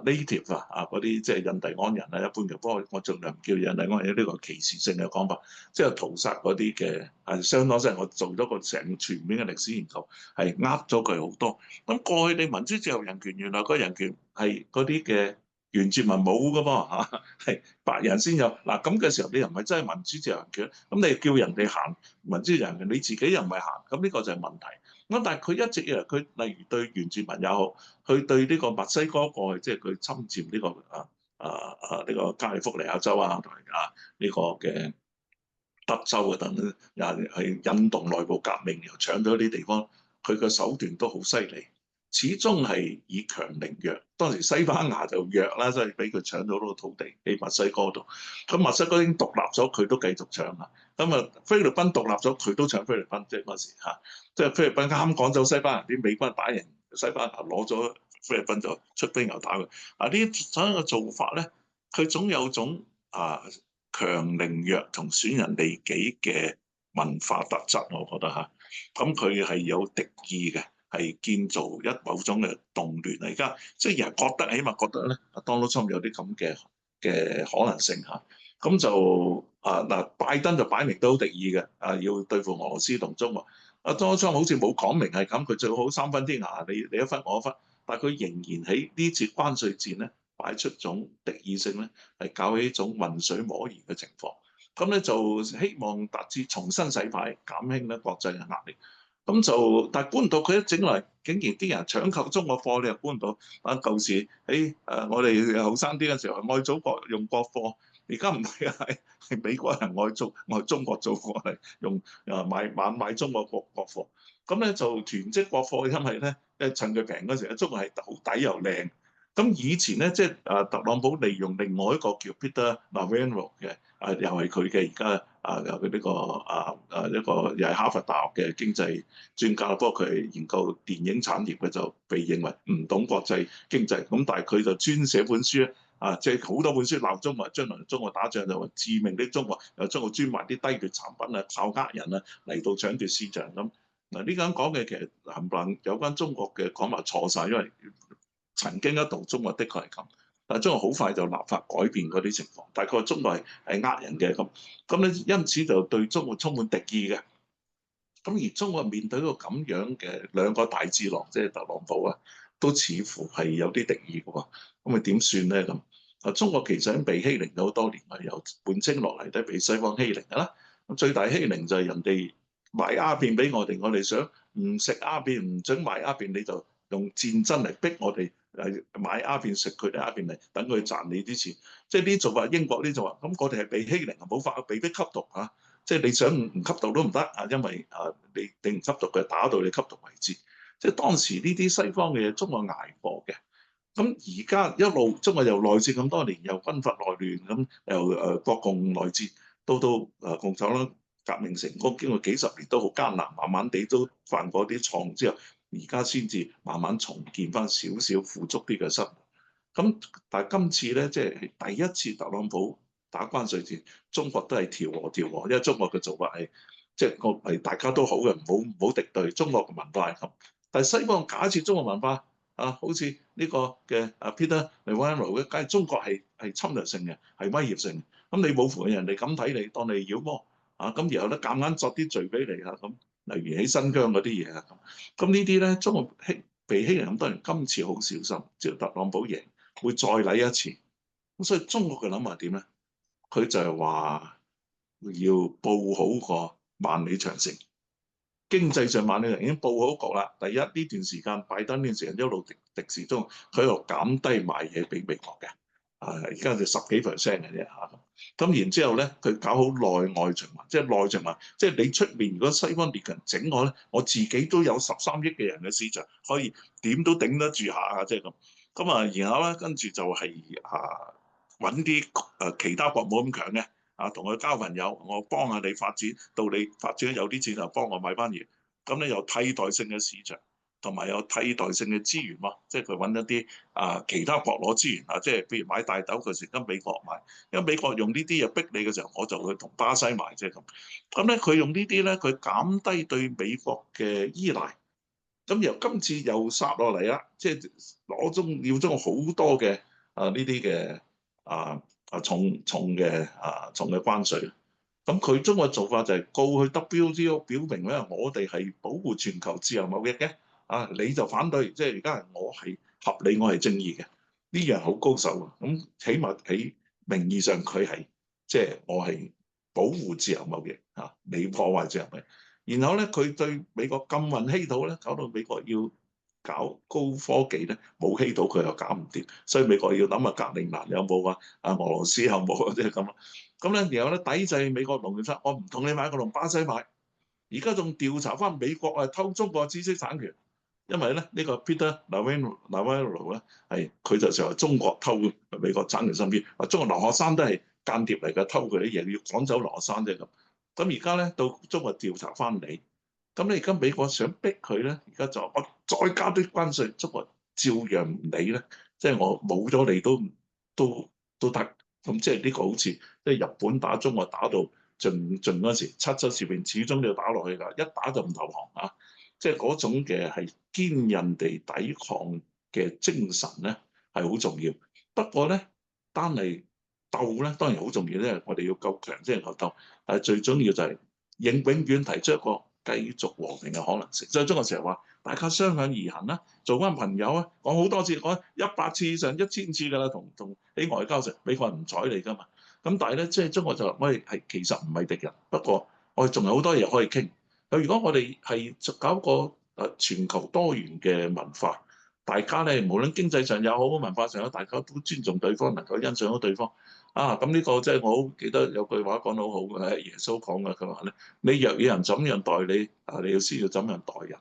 native 嗰啲即係印第安人啊，一般嘅，不過我盡量唔叫印第安人，呢個歧視性嘅講法，即係屠殺嗰啲嘅係相當，即係我做咗個成全面嘅歷史研究，係呃咗佢好多。咁過去你民主自由人權，原來個人權係嗰啲嘅原住民冇噶噃嚇，係白人先有。嗱咁嘅時候，你又唔係真係民主自由人權，咁你叫人哋行民主自由人權，你自己又唔係行，咁呢個就係問題。咁但係佢一直以來，佢例如對原住民也好，佢對呢個墨西哥過去，即係佢侵佔呢個呢個加利福尼亞州啊，同埋呢個嘅德州啊等等，又係引動內部革命，又搶咗啲地方，佢嘅手段都好犀利。始終係以強凌弱，當時西班牙就弱啦，所以俾佢搶咗好多土地喺墨西哥度。咁墨西哥已經獨立咗，佢都繼續搶啊。咁啊，菲律賓獨立咗，佢都搶菲律賓，即係嗰時嚇，即係菲律賓啱趕走西班牙，啲美軍打贏西班牙，攞咗菲律賓就出兵又打佢。呢啲所有嘅做法咧，佢總有種強凌弱同損人利己嘅文化特質，我覺得嚇。咁佢係有敵意嘅。係建造某種嘅動亂啊！而家即係人覺得，起碼覺得咧，Donald Trump 有啲咁嘅可能性嚇。咁就拜登就擺明都好敵意嘅，要對付俄羅斯同中國。Donald Trump 好似冇講明係咁，佢最好三分天下，你一忽我一忽。但係佢仍然喺呢次關稅戰咧，擺出種敵意性咧，係搞起一種混水摸魚嘅情況。咁咧就希望達至重新洗牌，減輕咧國際嘅壓力。咁就，但係估唔到佢一整嚟，竟然啲人搶購中國貨，你又估唔到。舊時喺我哋後生啲嘅時候，愛祖國用國貨，而家唔係啊，係美國人愛中國做貨嚟用買中國國貨。咁咧就囤積國貨，因為咧趁佢平嗰時，中國係好抵又靚。咁以前咧，即係特朗普利用另外一個叫 Peter Navarro 嘅，又係佢嘅而家有佢呢個一個又係哈佛大學嘅經濟專家，不過佢係研究電影產業嘅，就被認為唔懂國際經濟。咁但係佢就專寫本書咧，即係好多本書鬧中國，將來中國打仗就話致命的中國，又中國專賣啲低劣產品啊，靠人啊嚟到搶奪市場咁。嗱，呢間講嘅其實冚唪唥有關中國嘅講法錯晒，因為曾經一度中國的確係咁，但係中國好快就立法改變嗰啲情況。大概中國係呃人嘅咁咧，因此就對中國充滿敵意嘅。咁而中國面對一個咁樣嘅兩個大智囊，即係特朗普都似乎係有啲敵意嘅喎。咁咪點算咧咁？中國其實已經被欺凌咗好多年，由滿清落嚟都係被西方欺凌㗎啦。咁最大欺凌就係人哋賣鴉片俾我哋想唔食鴉片，唔准賣鴉片，你就用戰爭嚟逼我哋。買鴉片食佢啲鴉片嚟，等佢賺你啲錢，即係呢做法。英國呢做法，咁我哋係被欺凌，冇法被逼吸毒即係你想唔吸毒都唔得因為你唔吸毒嘅，打到你吸毒為止。即係當時呢啲西方嘅嘢，中國捱過嘅。咁而家一路中國由內戰咁多年，又軍閥內亂咁，又國共內戰，到共產黨革命成功，經過幾十年都好艱難，慢慢地都犯過啲錯誤之後。而家先至慢慢重建翻少少富足啲嘅生活。咁但係今次咧，即係第一次特朗普打關稅戰，中國都係調和，因為中國嘅做法係即係大家都好嘅，唔好敵對。中國嘅文化係咁，但係西方假設中國文化好似呢個嘅Peter Navarro 嘅，梗係中國係侵略性嘅，係威脅性。咁你冇符合人哋咁睇你，當你妖魔咁然後咧夾硬作啲罪俾你咁。例如喺新疆嗰啲嘢咁呢啲咧，中國被欺凌咁多人，今次好小心，只要特朗普贏，會再嚟一次。咁所以中國嘅諗法點咧？佢就係話要佈好個萬里長城，經濟上萬里長城已經佈好局啦。第一呢段時間，拜登呢段時間一路敵視中，佢喺度減低賣嘢俾美國嘅。而家就10幾% 嘅啫咁然之後咧，佢搞好內外循環，即係內循環，即係你出面如果西方列強整我咧，我自己都有13億嘅人嘅市場，可以點都頂得住下即係咁。然後咧跟住就係揾啲其他國冇咁強嘅同佢交朋友，我幫下你發展，到你發展有啲錢就幫我買翻嘢，咁咧有替代性嘅市場。同埋有替代性嘅資源即係佢揾一啲其他國攞資源即係譬如買大豆佢成跟美國買，因為美國用呢啲嘢逼你嘅時候，我就去同巴西買即係咁。咁咧佢用呢啲咧，佢減低對美國嘅依賴，咁由今次又殺落嚟啦，即係要中國好多嘅呢啲嘅重嘅關稅。咁佢中國做法就係告去 WTO，表明咧我哋係保護全球自由貿易嘅，你就反對，即係而家係我係合理，我係正義嘅，呢樣好高手啊！咁起碼喺名義上佢係即係我係保護自由貿易你破壞自由貿易，然後咧佢對美國禁運稀土咧，搞到美國要搞高科技咧，冇稀土佢又搞唔掂，所以美國要諗下格陵蘭有冇俄羅斯有冇即係咁。咁咧，然後咧抵制美國農業法，我唔同你買，我同巴西買。而家仲調查翻美國偷中國知識產權，因為咧呢個 Peter Navarro 咧佢就成日中國偷美國產權身邊，話中國留學生都係間諜嚟嘅，偷佢啲嘢，要趕走留學生啫咁。咁而家咧到中國調查翻你，咁你而家美國想逼佢咧，而家就我再加啲關稅，中國照樣唔理咧，即係我冇咗你都得。咁即係呢個好似即係日本打中國打到盡嗰時，七七事變始終都要打落去㗎，一打就唔投降即係嗰種嘅係堅韌地抵抗嘅精神咧係好重要。不過咧單嚟鬥咧當然好重要咧，我哋要夠強先能夠鬥。但係最重要就係永遠提出一個繼續和平嘅可能性。所以中國成日話大家相向而行啦，做翻朋友啊，講好多次，講100次以上1000次㗎啦，同喺外交上，美國人唔睬你㗎嘛。咁但係咧，即係中國就話我哋係其實唔係敵人，不過我哋仲有好多嘢可以傾。如果我哋係搞個全球多元嘅文化，大家咧無論經濟上又好，文化上有大家都尊重對方，能夠欣賞到對方。咁呢個即係我好記得有句話講得好好嘅，耶穌講嘅，佢話咧：你若要人怎樣待你，你要先要怎樣待人。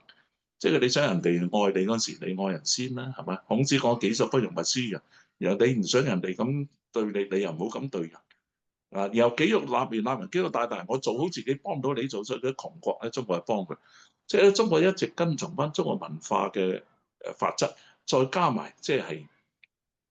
即係你想人哋愛你嗰時，你愛人先啦，係咪？孔子講己所不欲，勿施於人。然後你唔想人哋咁對你，你又唔好咁對人。然後己欲立而立人，己欲大人。我做好自己，幫到你做出啲窮國喺中國係幫佢。即係中國一直跟從翻中國文化嘅法則，再加埋即係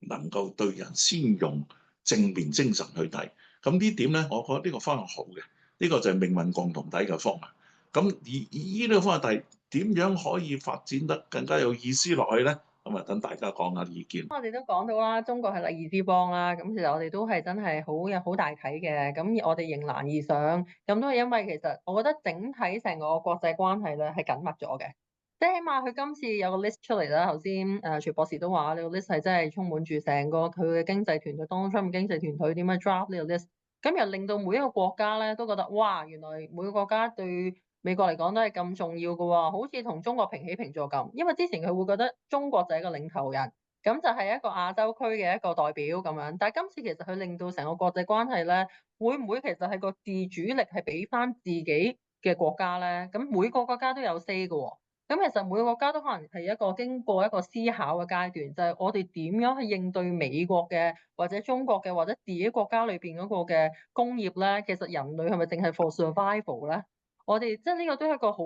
能夠對人先用正面精神去睇。咁呢點咧，我覺得呢個方向好嘅。呢個就係命運共同體嘅方向。咁而呢個方向，但係點樣可以發展得更加有意思落去咧？咁啊，等大家講下意見。我哋都講到啦，中國係禮儀之邦啦，咁其實我哋都係真係有好大體嘅，咁我哋迎難而上，咁都係因為其實我覺得整體成個國際關係咧係緊密咗嘅，即係起碼佢今次有個 list 出嚟啦，頭先徐博士都話呢個 list 係真係充滿住成個佢嘅經濟團隊當中嘅經濟團隊點樣 draft 呢個 list，咁又令到每一個國家咧都覺得哇，原來每個國家對美國嚟講都係咁重要嘅喎，好似同中國平起平坐咁，因為之前佢會覺得中國就係一個領頭人。咁就係一個亞洲區嘅一個代表咁樣，但係今次其實佢令到成個國際關係咧，會唔會其實係個自主力係俾翻自己嘅國家咧？咁每個國家都有 say 嘅喎，咁其實每個國家都可能係一個經過一個思考嘅階段，就係我哋點樣去應對美國嘅或者中國嘅或者自己國家裏邊嗰個嘅工業咧？其實人類係咪淨係 for survival 咧？我哋即係呢個都係一個好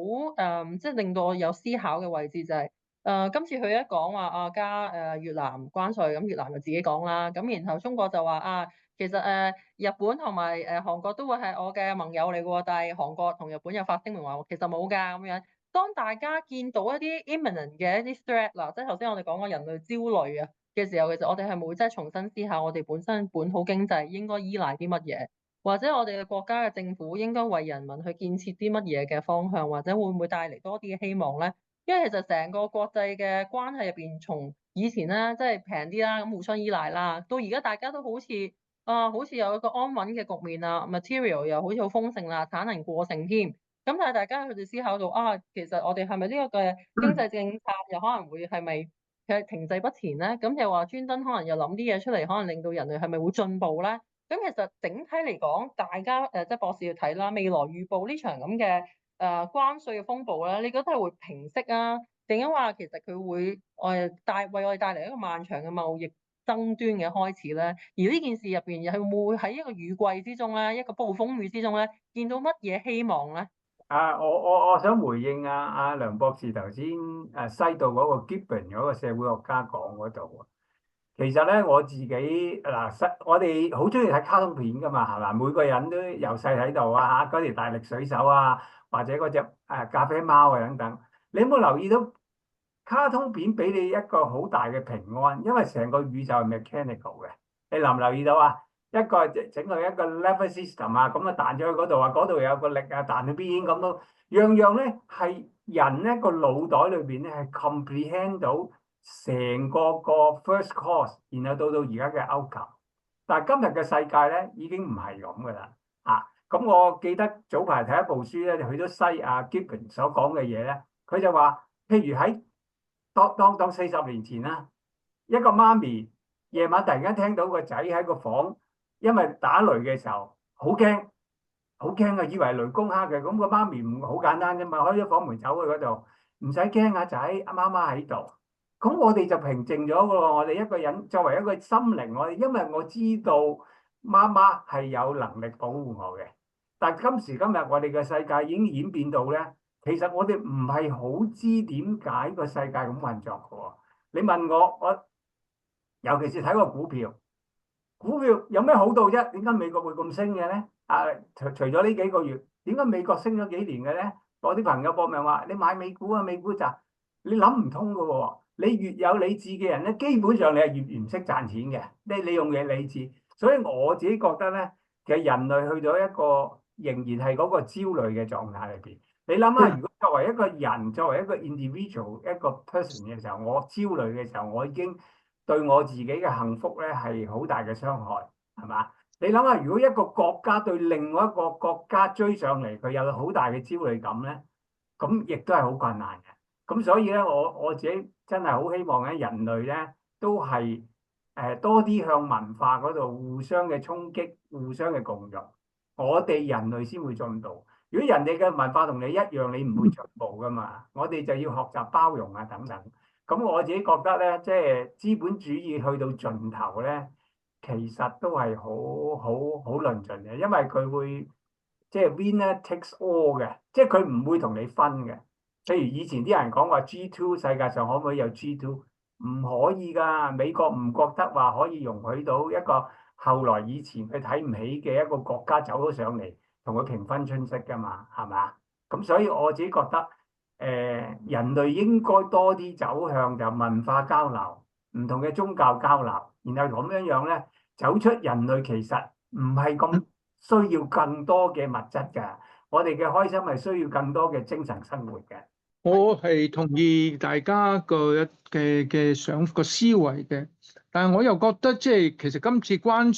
即係令到我有思考嘅位置就係。今次佢一講話加越南關稅，咁越南就自己講啦。咁然後中國就話其實日本同埋韓國都會係我嘅盟友嚟嘅喎，但係韓國同日本有發聲明話其實冇㗎咁樣。當大家見到一啲 imminent 嘅一啲 threat 嗱，即係頭先我哋講過人類焦慮嘅時候，其實我哋係冇即係重新思考我哋本身本土經濟應該依賴啲乜嘢，或者我哋嘅國家嘅政府應該為人民去建設啲乜嘢嘅方向，或者會唔會帶嚟多啲嘅希望咧？因為其實成個國際嘅關係入邊，從以前咧即係平啲啦，咁互相依賴啦，到而家大家都好似好似有一個安穩嘅局面啦，material 又好似好豐盛啦，產能過剩添。咁但係大家佢哋思考到其實我哋係咪呢個嘅經濟政策又可能會係咪係停滯不前咧？咁又話專登可能又諗啲嘢出嚟，可能令到人類係咪會進步咧？咁其實整體嚟講，大家即係博士要睇啦，未來預報呢場咁嘅關稅嘅風暴咧，你覺得係會平息啊？定係話其實佢會為我哋帶嚟一個漫長嘅貿易爭端嘅開始咧？而呢件事入邊又係會喺一個雨季之中咧，一個暴風雨之中咧，見到乜嘢希望咧？我想回應梁博士頭先西道嗰個 Gibbon 嗰個社會學家講嗰度。其實咧我自己我哋好中意睇卡通片噶嘛，係嘛？每個人都由細喺度啊，嗰條大力水手啊，或者嗰隻咖啡貓啊等等。你有冇留意到卡通片俾你一個好大嘅平安，因為成個宇宙係 mechanical 嘅。你留唔留意到啊？一個整個一個 level system 啊，咁啊彈咗去嗰度啊，嗰度有個力啊，彈去邊咁都樣樣咧係人咧個腦袋裏邊咧係 comprehend 到成個 first cause，然後到而家嘅 outcome。但係今日嘅世界咧已經唔係咁噶啦啊！咁我記得早排睇一部書咧，就去咗西亞 Gibbon 所講嘅嘢咧，佢就話，譬如喺當40年前啦，一個媽咪夜晚突然間聽到個仔喺個房，因為打雷嘅時候好驚，好驚啊，以為雷公蝦嘅，咁個媽咪唔好簡單啫嘛，開咗房門走去嗰度，唔使驚啊仔，阿媽媽喺度。咁我哋就平靜咗嘅喎，我哋一個人作為一個心靈，我哋因為我知道媽媽係有能力保護我嘅。但係今時今日我哋嘅世界已經演變到咧，其實我哋唔係好知點解個世界咁運作嘅喎。你問我尤其是睇個股票有咩好到啫？點解美國會咁升嘅咧？啊，除咗呢幾個月，點解美國升咗幾年嘅咧？我啲朋友搏命話：你買美股啊，美股咋？你諗唔通嘅喎。你越有理智嘅人咧，基本上你係越唔識賺錢嘅。你用嘅理智，所以我自己覺得咧，其實人類去咗一個仍然係嗰個焦慮嘅狀態裏邊。你諗下，如果作為一個人，作為一個 individual 一個 person 嘅時候，我焦慮嘅時候，我已經對我自己嘅幸福咧係好大嘅傷害，係嘛？你諗下，如果一個國家對另外一個國家追上嚟，佢有好大嘅焦慮感咧，咁亦都係好困難嘅。咁所以咧，我自己真係好希望咧，人類咧都係多啲向文化嗰度互相嘅衝擊、互相嘅共融，我哋人類先會進步。如果人哋嘅文化同你一樣，你唔會進步噶嘛。我哋就要學習包容啊等等。咁我自己覺得咧，即係資本主義去到盡頭咧，其實都係好論盡嘅，因為佢會即係 winner takes all 嘅，即係佢唔會同你分嘅。譬如以前啲人講話 G2 世界上可唔可以有 G2？唔可以㗎，美國唔覺得話可以容許到一個後來以前佢睇唔起嘅一個國家走咗上嚟同佢平分春色㗎嘛，係嘛？咁所以我自己覺得，人類應該多啲走向就文化交流，唔同嘅宗教交流，然後咁樣咧走出人類其實唔係咁需要更多嘅物質㗎，我哋嘅開心係需要更多嘅精神生活嘅。我係同意大家嘅想個思維嘅，但係我又覺得即係其實今次關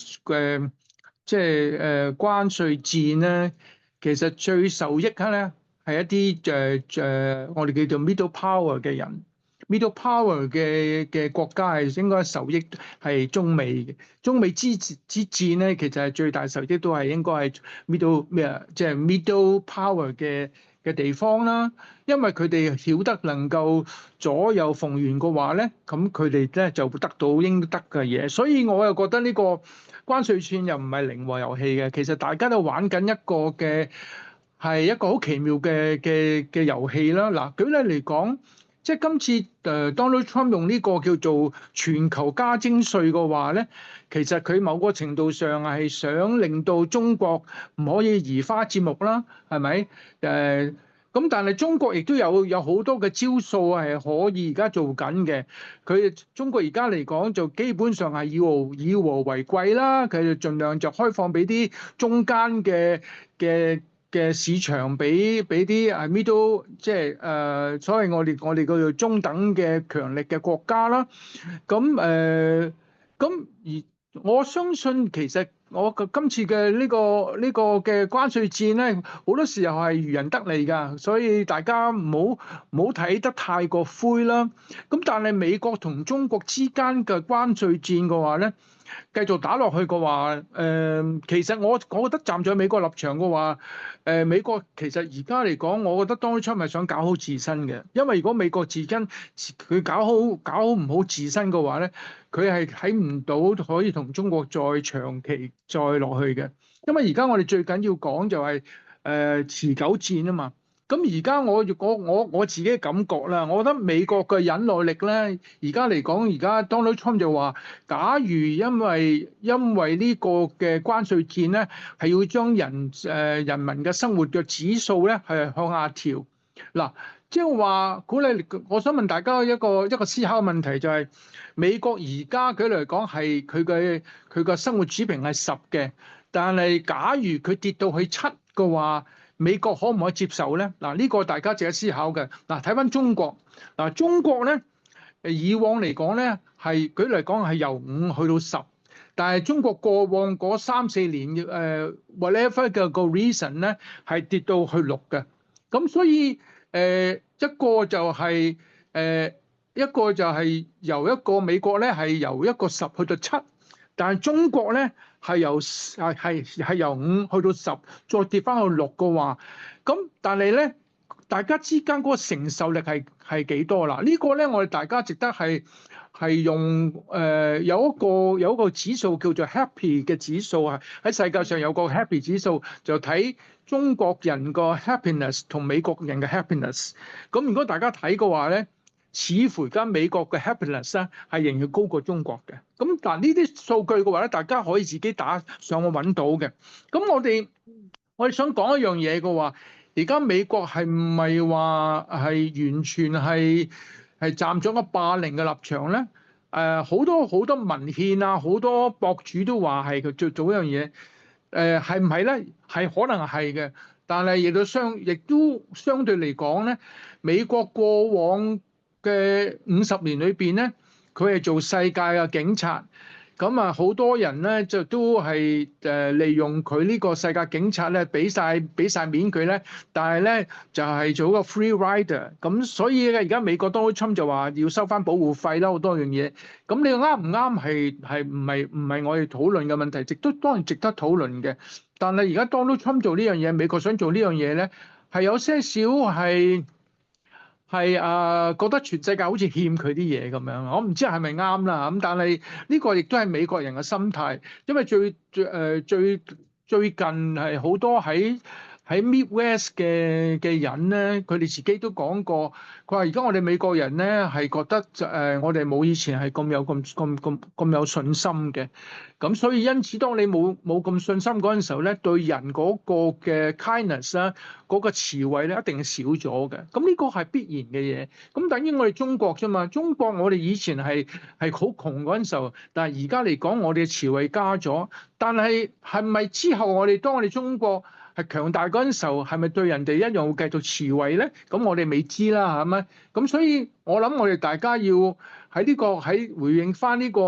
稅戰咧，其實最受益咧係一啲我哋叫做 middle power 嘅人，middle power 嘅國家係應該受益係中美嘅。中美之戰咧，其實係最大受益都係應該係 middle power 嘅地方啦，因為佢哋曉得能夠左右逢源嘅話咧，咁佢哋咧就會得到應得嘅嘢，所以我又覺得呢個關稅戰又唔係零和遊戲嘅，其實大家都玩緊一個係一個好奇妙嘅遊戲啦。嗱，舉例嚟講，即係今次Donald Trump 用呢個叫做全球加徵稅嘅話咧，其實佢某個程度上係想令到中國唔可以移花接木啦，係咪？咁但係中國亦都有好多嘅招數係可以而家做緊嘅。中國而家嚟講就基本上係以和為貴啦，佢就盡量就開放俾啲中間嘅市場，俾啲middle，即係所謂我哋叫做中等嘅強力嘅國家啦。咁而我相信其實我今次嘅呢個嘅關稅戰咧，好多時候係漁人得利㗎，所以大家唔好睇得太過灰啦。咁但係美國同中國之間嘅關稅戰嘅話咧，繼續打落去嘅話，其實我覺得站在美國立場嘅話，美國其實而家嚟講，我覺得Donald Trump係想搞好自身嘅，因為如果美國佢搞好唔好自身嘅話咧，佢係睇唔到可以同中國再長期再落去嘅，因為而家我哋最緊要講就係持久戰啊嘛。咁而家我自己嘅感覺啦，我覺得美國嘅忍耐力咧，而家嚟講，而家 Donald Trump 就話，假如因為呢個嘅關稅戰咧，係要將人民嘅生活嘅指數咧係向下調。嗱，即係話鼓勵，我想問大家一個思考問題就係、美國而家佢嚟講係佢嘅生活水平係10嘅，但係假如佢跌到去7嘅話，美國可唔可以接受咧？嗱，呢個大家值得思考嘅。嗱，睇翻中國，嗱中國咧，以往嚟講咧係佢嚟講係由5去到10，但係中國過往嗰3-4年whatever 嘅個 reason 咧係跌到去6嘅，咁所以一個就係由一個美國咧係由一個10去到7，但係中國咧係由5去到10，再跌翻去6嘅話，咁但係咧大家之間嗰個承受力係幾多啦？呢個咧我哋大家值得係用有一個指數叫做 Happy 嘅指數啊，喺世界上有個 Happy 指數，就睇中國人個 happiness 同美國人嘅 happiness。咁如果大家睇嘅話咧，似乎而家美國嘅 happiness 咧係仍然高過中國嘅。咁但呢啲數據嘅話咧，大家可以自己打上去揾到嘅。咁我哋想講一樣嘢嘅話，而家美國係唔係話係完全係站咗個霸凌嘅立場咧？好多文獻啊，好多博主都話係佢做一樣嘢。係唔係咧？係可能係嘅，但係亦都相對嚟講咧，美國過往嘅50年裏邊咧，佢係做世界嘅警察。咁啊，好多人咧就都係利用佢呢個世界警察咧，俾晒面佢咧，但係咧就係做一個 free rider。咁所以咧，而家美國 Donald Trump 就話要收翻保護費啦，好多樣嘢。咁你啱唔啱係唔係我哋討論嘅問題，當然值得討論嘅。但係而家 Donald Trump 做呢樣嘢，美國想做呢樣嘢咧，係有些少覺得全世界好似欠佢啲嘢咁樣，我唔知係咪啱啦咁，但係呢個亦都係美國人嘅心態，因為最近係好多喺 Midwest 嘅人咧，佢哋自己都講過，佢話而家我哋美國人咧係覺得我哋冇以前係咁有信心嘅，咁所以因此當你冇咁信心嗰陣時候咧，對人嗰個嘅 kindness 啦，嗰個慈惠咧一定係少咗嘅，咁呢個係必然嘅嘢。咁等於我哋中國啫嘛，中國我哋以前係好窮嗰陣時候，但係而家嚟講我哋嘅慈惠加咗，但係係咪之後當我哋中國係強大嗰陣時候，係咪對人哋一樣會繼續慈惠咧？咁我哋未知啦，係咪？咁所以我諗我哋大家要喺回應翻呢個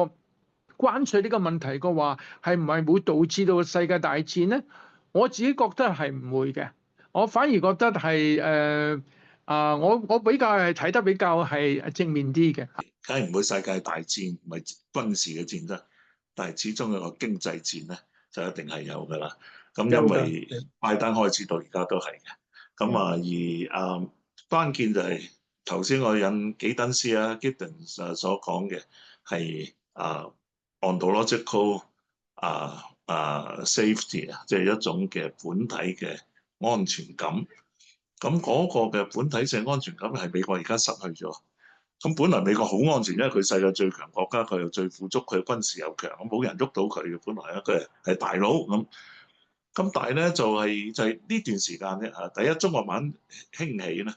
關稅呢個問題嘅話，係唔係會導致到世界大戰咧？我自己覺得係唔會嘅，我反而覺得係我比較係睇得比較係正面啲嘅。梗係唔會世界大戰，唔係軍事嘅戰爭，但係始終有個經濟戰咧，就一定係有㗎啦。咁因為拜登開始到而家都係嘅，咁而關鍵就係頭先我引基登斯啊 Giddens 所講嘅係ontological safety 啊，即係一種嘅本體嘅安全感。咁嗰個嘅本體性安全感係美國而家失去咗。咁本來美國好安全，因為佢世界最強國家，佢又最富足，佢軍事又強，咁冇人喐到佢嘅。本來咧佢係大佬咁。咁但係咧就係呢段時間咧嚇，第一中國慢慢興起咧，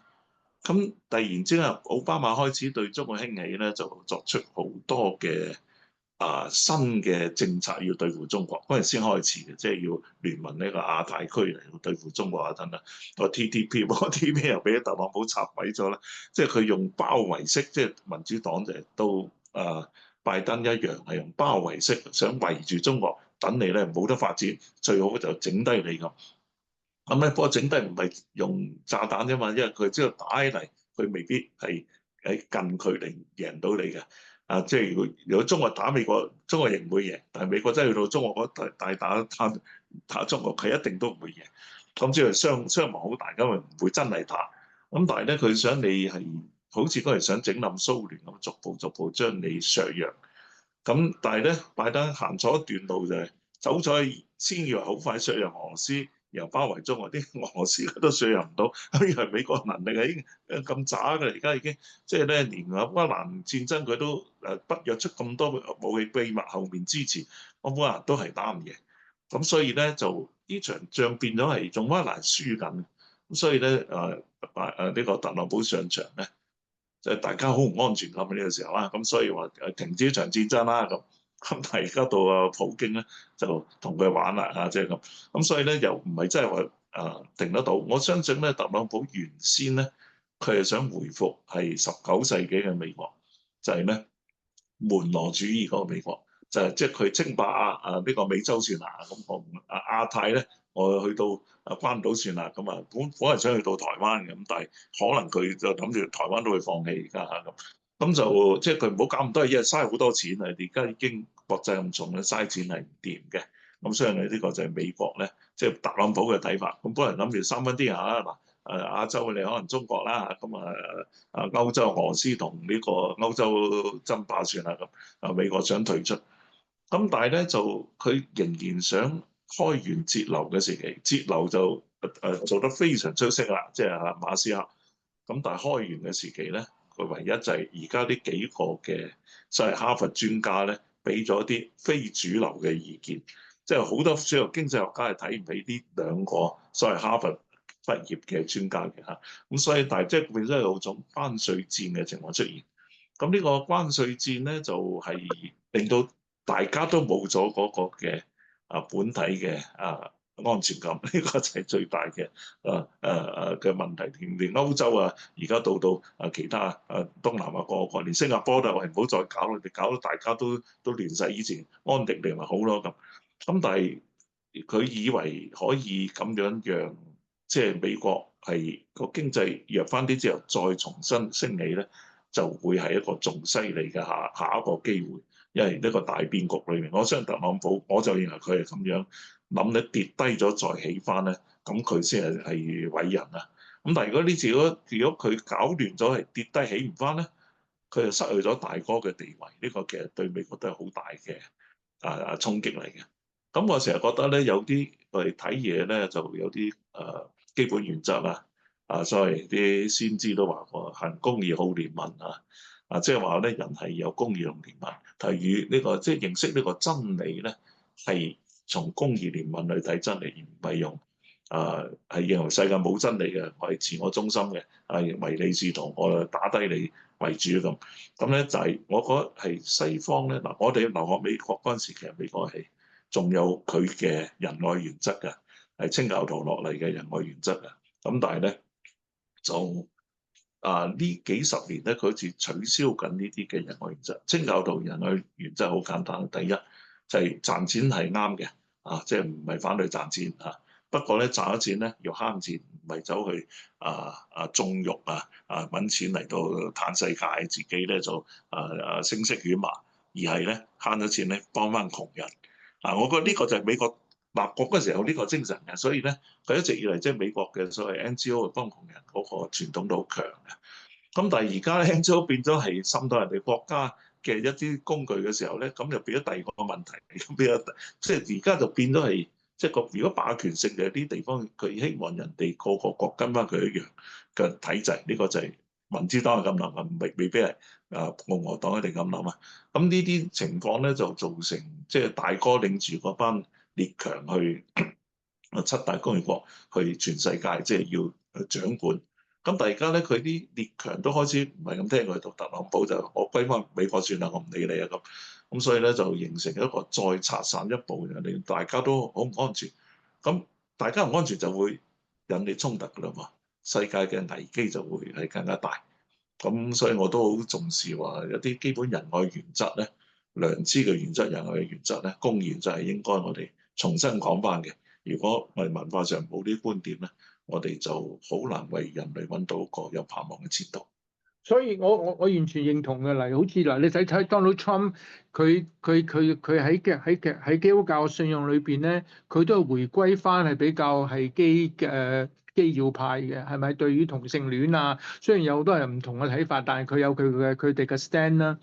咁突然之間奧巴馬開始對中國興起咧，就作出好多嘅新嘅政策要對付中國，嗰陣先開始嘅，即係要聯盟呢個亞太區嚟對付中國啊等等。個 TPP 又俾特朗普拆毀咗啦，即係佢用包圍式，即係民主黨就係到拜登一樣係用包圍式，想圍住中國。等你咧冇得發展，最好就整低你咁。咁咧，不過整低唔係用炸彈啫嘛，因為佢知道打起嚟，佢未必係喺近距離贏到你嘅。即係如果中國打美國，中國亦唔會贏。但係美國真係去到中國嗰大打中國，佢一定都唔會贏。咁即係傷亡好大，因為唔會真係打。咁但係咧，佢想你係好似嗰陣想整冧蘇聯咁，逐步將你削弱。咁但係咧，拜登行錯一段路就係走咗去，先以為好快削弱俄羅斯，然後包圍中國啲俄羅斯都削弱唔到，以為美國能力係已經咁渣㗎啦，而家已經即係咧連烏克蘭戰爭佢都北約出咁多武器秘密後面支持，烏克蘭都係打唔贏。咁所以咧就呢場仗變咗係仲烏克蘭輸緊。咁所以咧呢個特朗普上場咧，就大家好唔安全咁呢個時候啊，咁所以話停止一場戰爭啦咁。咁但係而家到普京咧就同佢玩啦嚇，即係咁。咁所以咧又唔係真係話停得到。我相信咧特朗普原先咧佢係想回復係19世紀嘅美國，就係咧門羅主義嗰個美國，就係即係佢稱霸呢個美洲算啦，咁我亞太咧我去到關島算啦，咁本來想去到台灣嘅，咁但係可能佢就諗住台灣都會放棄而家嚇咁。咁就即係佢唔好搞咁多嘢，嘥好多錢啊！而家已經國際咁重咧，嘥錢係唔掂嘅。咁所以呢個就係美國咧，即係特朗普嘅睇法。咁本來諗住三分天下啦，嗱亞洲你可能中國啦，咁歐洲俄羅斯同呢個歐洲爭霸算啦咁。美國想退出，咁但係咧就佢仍然想開源節流嘅時期，節流就做得非常出色啦，即係馬斯克。咁但係開源嘅時期咧。佢唯一就係而家呢幾個嘅所謂哈佛專家咧，俾咗啲非主流嘅意見，即係好多主流經濟學家係睇唔起呢兩個所謂哈佛畢業嘅專家嘅嚇。咁所以但係即係變咗有種關稅戰嘅情況出現。咁呢個關稅戰咧就係令到大家都冇咗嗰個嘅本體嘅安全感，呢個就係最大嘅嘅問題。連歐洲而家到其他東南亞各個，連新加坡都係唔好再搞，你哋搞到大家都亂晒。以前安定定咪好咯咁。咁但係佢以為可以咁樣讓即係美國係個經濟弱翻啲之後再重新升起咧，就會係一個仲犀利嘅下一個機會。因為呢個大變局裏面，我相信特朗普我就認為佢係咁樣諗咧，跌低咗再起翻咧，咁佢先係偉人啊！咁但係如果呢次如果佢搞亂咗係跌低起唔翻咧，佢就失去咗大哥嘅地位，呢個其實對美國都係好大嘅衝擊嚟嘅。咁我成日覺得咧，有啲我哋睇嘢咧就有啲基本原則所謂啲先知都話過行公義好憐憫即係話咧，人係有公義同憐憫，但係與呢個即係認識呢個真理咧，係從公義憐憫去睇真理，而唔係用係認為世界冇真理嘅，我係自我中心嘅，唯利是圖，我就打低你為主咁。咁咧就係我覺得係西方咧嗱，我哋留學美國嗰陣時，其實美國係仲有佢嘅仁愛原則嘅，係清教徒落嚟嘅仁愛原則啊。咁但係咧就呢幾十年咧，佢好似取消緊呢啲嘅仁愛原則。清教徒仁愛原則好簡單，第一就係賺錢係啱嘅，即係唔係反對賺錢不過咧賺咗錢咧要慳錢，唔係走去縱慾揾錢嚟到嘆世界，自己咧就聲色犬馬，而係咧慳咗錢咧幫翻窮人。我覺得呢個就係美國立國嗰時候有呢個精神嘅，所以咧佢一直以嚟即係美國嘅所謂 NGO 幫窮人嗰個傳統都好強嘅。咁但係而家咧 NGO 變咗係滲到人哋國家嘅一啲工具嘅時候咧，咁就變咗第二個問題。咁變咗即係而家就變咗係即係如果霸權性嘅啲地方，佢希望人哋個國跟翻佢一樣嘅體制，呢個就係民主黨係咁諗啊，未必係共和黨一定咁諗啊。咁呢啲情況咧就造成即係大哥領住嗰班列強去七大工業國去全世界即係要掌管。咁但係而家咧，佢啲列強都開始唔係咁聽佢讀，特朗普就我歸翻美國算啦，我唔理你咁。咁所以咧就形成一個再拆散一步，令大家都好唔安全。咁大家唔安全就會引起衝突㗎啦嘛，世界嘅危機就會係更加大。咁所以我都好重視話一啲基本仁愛原則咧，良知嘅原則、仁愛嘅原則咧，公義原則係應該我哋重新講翻嘅。如果我哋文化上冇啲觀點咧，我哋就好難為人類揾到一個有盼望嘅前途。所以我完全認同嘅。例如好似嗱，你睇 Donald Trump，佢喺基督教信仰裏邊咧，佢都係回歸翻係比較係基要派嘅，係咪？對於同性戀雖然有好多人唔同嘅睇法，但係佢有佢哋嘅 stand 啦。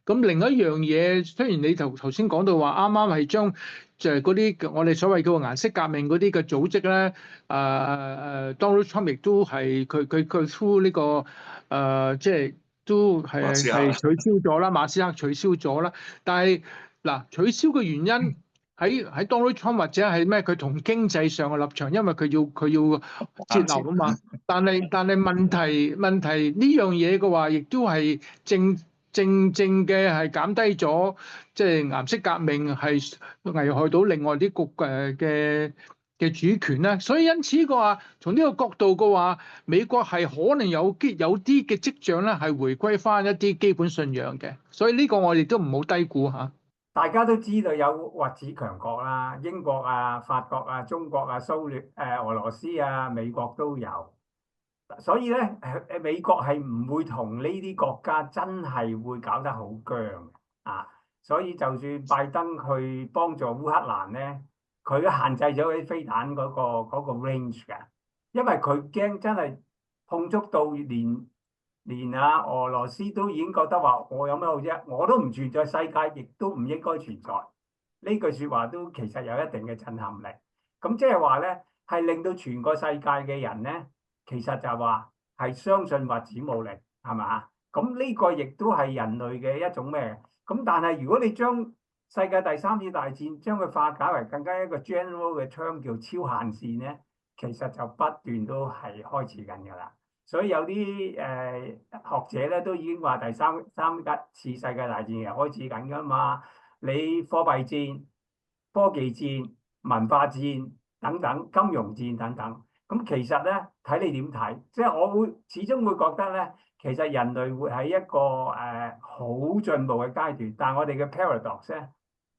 咁另一樣嘢，雖然你頭先講到話啱啱係將就係嗰啲我哋所謂叫顏色革命嗰啲嘅組織咧，Donald Trump 亦都係佢 through 呢個即係都係取消咗啦，馬斯克取消咗啦。但係嗱，取消嘅原因喺 Donald Trump 或者係咩，佢同經濟上嘅立場，因為佢要節流啊嘛。但係問題呢樣嘢嘅話，亦都係正嘅係減低咗，即係顏色革命係危害到另外啲國嘅主權啦。所以因此嘅話，從呢個角度嘅話，美國係可能有啲嘅跡象咧，係回歸翻一啲基本信仰嘅。所以呢個我哋都唔好低估嚇。大家都知道有核子強國啦，英國啊、法國啊、中國啊、蘇聯、俄羅斯啊、美國都有。所以咧，美國係唔會同呢啲國家真係會搞得好僵嘅啊。所以就算拜登去幫助烏克蘭咧，佢都限制咗啲飛彈嗰個 range 㗎，因為佢驚真係碰觸到連俄羅斯都已經覺得話我有咩好啫，我都唔存在世界，亦都唔應該存在。呢句説話都其實有一定嘅震撼力。咁即係話咧，係令到全個世界嘅人咧，其實就話係相信核子武力係嘛？咁呢個亦都係人類嘅一種咩？咁但係如果你將世界第三次大戰將佢化解為更加一個 general 嘅 term 叫超限戰咧，其實就不斷都係開始緊㗎啦。所以有啲學者咧都已經話第三次世界大戰又開始緊㗎嘛。你貨幣戰、科技戰、文化戰等等、金融戰等等，咁其實咧睇你點睇，即係我會始終會覺得咧，其實人類會喺一個好進步嘅階段，但係我哋嘅 paradox 咧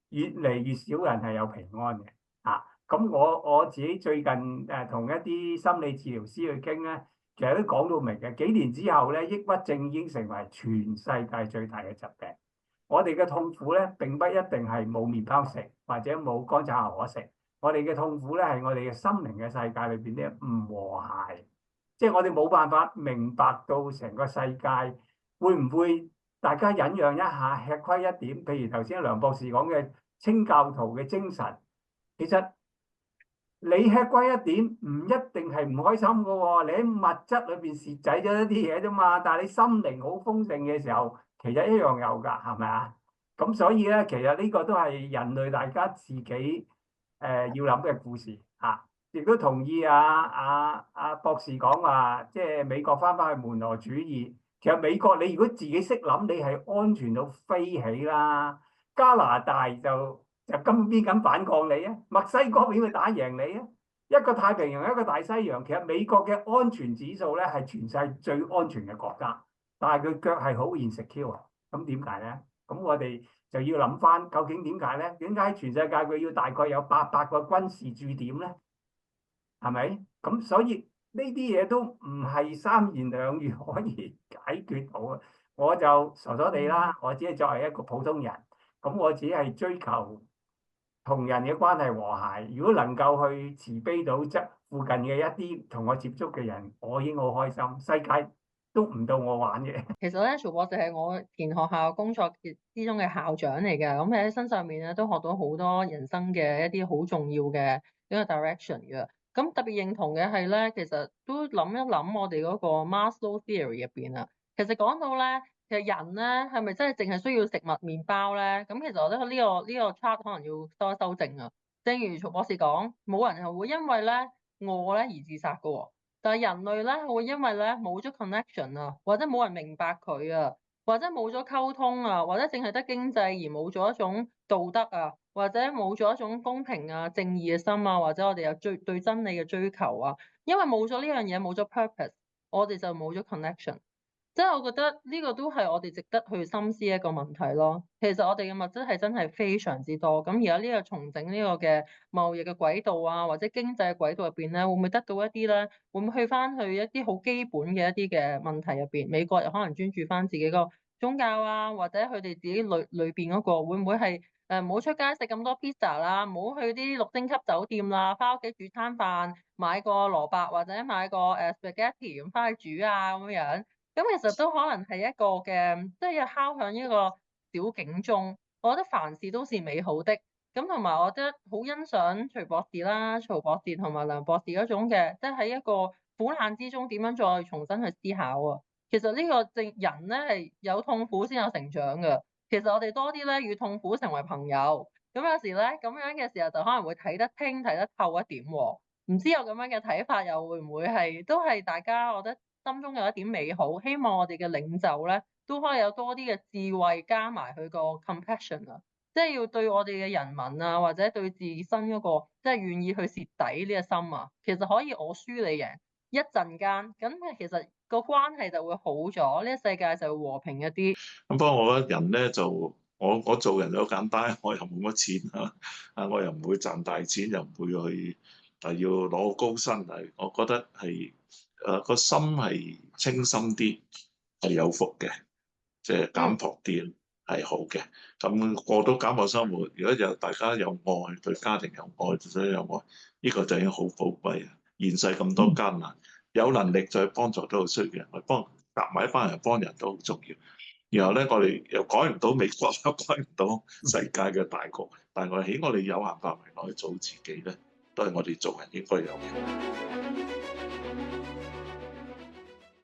越嚟越少人係有平安嘅啊。咁我自己最近同一啲心理治療師去傾咧，其實都講到明嘅，幾年之後咧，抑鬱症已經成為全世界最大嘅疾病。我哋嘅痛苦咧並不一定係冇麵包食或者冇乾炒牛河食，我哋嘅痛苦咧係我哋嘅心靈嘅世界裏邊咧唔和諧，即係我哋冇辦法明白到成個世界會唔會大家忍讓一下，吃虧一點。譬如頭先梁博士講嘅清教徒嘅精神，其實你吃虧一點唔一定係唔開心㗎喎，你喺物質裏邊蝕仔咗一啲嘢啫嘛，但係你心靈好豐盛嘅時候，其實一樣有㗎，係咪啊？咁所以咧，其實呢個都係人類大家自己要諗嘅故事嚇。亦都同意博士講話，即係美國翻返去門羅主義。其實美國你如果自己識諗，你係安全到飛起啦。加拿大就根本邊敢反抗你啊？墨西哥邊會打贏你啊？一個太平洋，一個大西洋，其實美國嘅安全指數咧係全世界最安全嘅國家，但係佢腳係好 insecure。咁點解咧？咁我哋就要諗翻，究竟點解咧？點解全世界佢要大概有800個軍事駐點咧？係咪？咁所以呢啲嘢都唔係三言兩語可以解決到啊！我就傻傻地啦，我只係作為一個普通人，咁我只係追求同人嘅關係和諧。如果能夠去慈悲到即附近嘅一啲同我接觸嘅人，我已經好開心。世界都唔到我玩嘅。其實咧，曹博士係我前學校工作之中嘅校長嚟嘅，咁喺身上面咧都學到好多人生嘅一啲好重要嘅一個 direction 嘅。咁特別認同嘅係咧，其實都諗一諗我哋嗰個 Maslow theory 入邊啊，其實講到咧，其實人咧係咪真係淨係需要食物麵包咧？咁其實我覺得呢個 chart 可能要修一修正啊。正如曹博士講，冇人係會因為咧餓咧而自殺噶喎。但係人類咧會因為咧冇咗 connection 啊，或者冇人明白佢啊，或者冇咗溝通啊，或者淨係得經濟而冇咗一種道德啊，或者冇咗一種公平啊、正義嘅心啊，或者我哋有對真理嘅追求啊，因為冇咗呢樣嘢，冇咗 purpose，我哋就冇咗 connection。即係我覺得呢個都係我哋值得去深思一個問題咯。其實我哋嘅物質係真係非常之多。咁而家呢個重整呢個嘅貿易嘅軌道啊，或者經濟嘅軌道入邊咧，會唔會得到一啲咧？會唔會去翻去一啲好基本嘅一啲嘅問題入邊？美國又可能專注翻自己個宗教啊，或者佢哋自己裏邊嗰個會唔會係唔好出街食咁多 pizza 啦，唔好去啲6星級酒店啦，翻屋企煮餐飯，買個蘿蔔或者買個spaghetti 咁翻去煮啊咁樣。咁其實都可能係一個嘅，即係要敲響一個小警鐘。我覺得凡事都是美好的。咁同埋我覺得好欣賞徐博士啦、曹博士同埋梁博士嗰種嘅，即係喺一個苦難之中點樣再重新去思考啊。其實呢個人咧係有痛苦先有成長㗎。其實我哋多啲咧與痛苦成為朋友，咁有時咧咁樣嘅時候就可能會睇得清睇得透一點喎。唔知有咁樣嘅睇法又會唔會係都係大家我覺得心中有一點美好，希望我哋嘅領袖咧都可以有多啲嘅智慧加埋佢個 compassion 啊，即係要對我哋嘅人民啊，或者對自身嗰個即係願意去蝕底呢個心啊，其實可以我輸你贏一陣間，咁其實個關係就會好咗，呢個世界就會和平一啲。咁不過我覺得人咧就我做人就好簡單，我又冇乜錢我又唔會賺大錢，又唔會去要攞高薪係，我覺得係個心係清心啲，係有福嘅，即係簡樸啲係好嘅。咁過到簡樸生活，如果有大家有愛，對家庭有愛，對所有有愛，呢個就已經好寶貴啊！現世咁多艱難，有能力就去幫助都好需要嘅人，去幫夾埋一班人幫人都好重要。然後咧，我哋又改唔到美國，又改唔到世界嘅大局，但係我哋喺我哋有限範圍內做自己咧，都係我哋做人應該有嘅。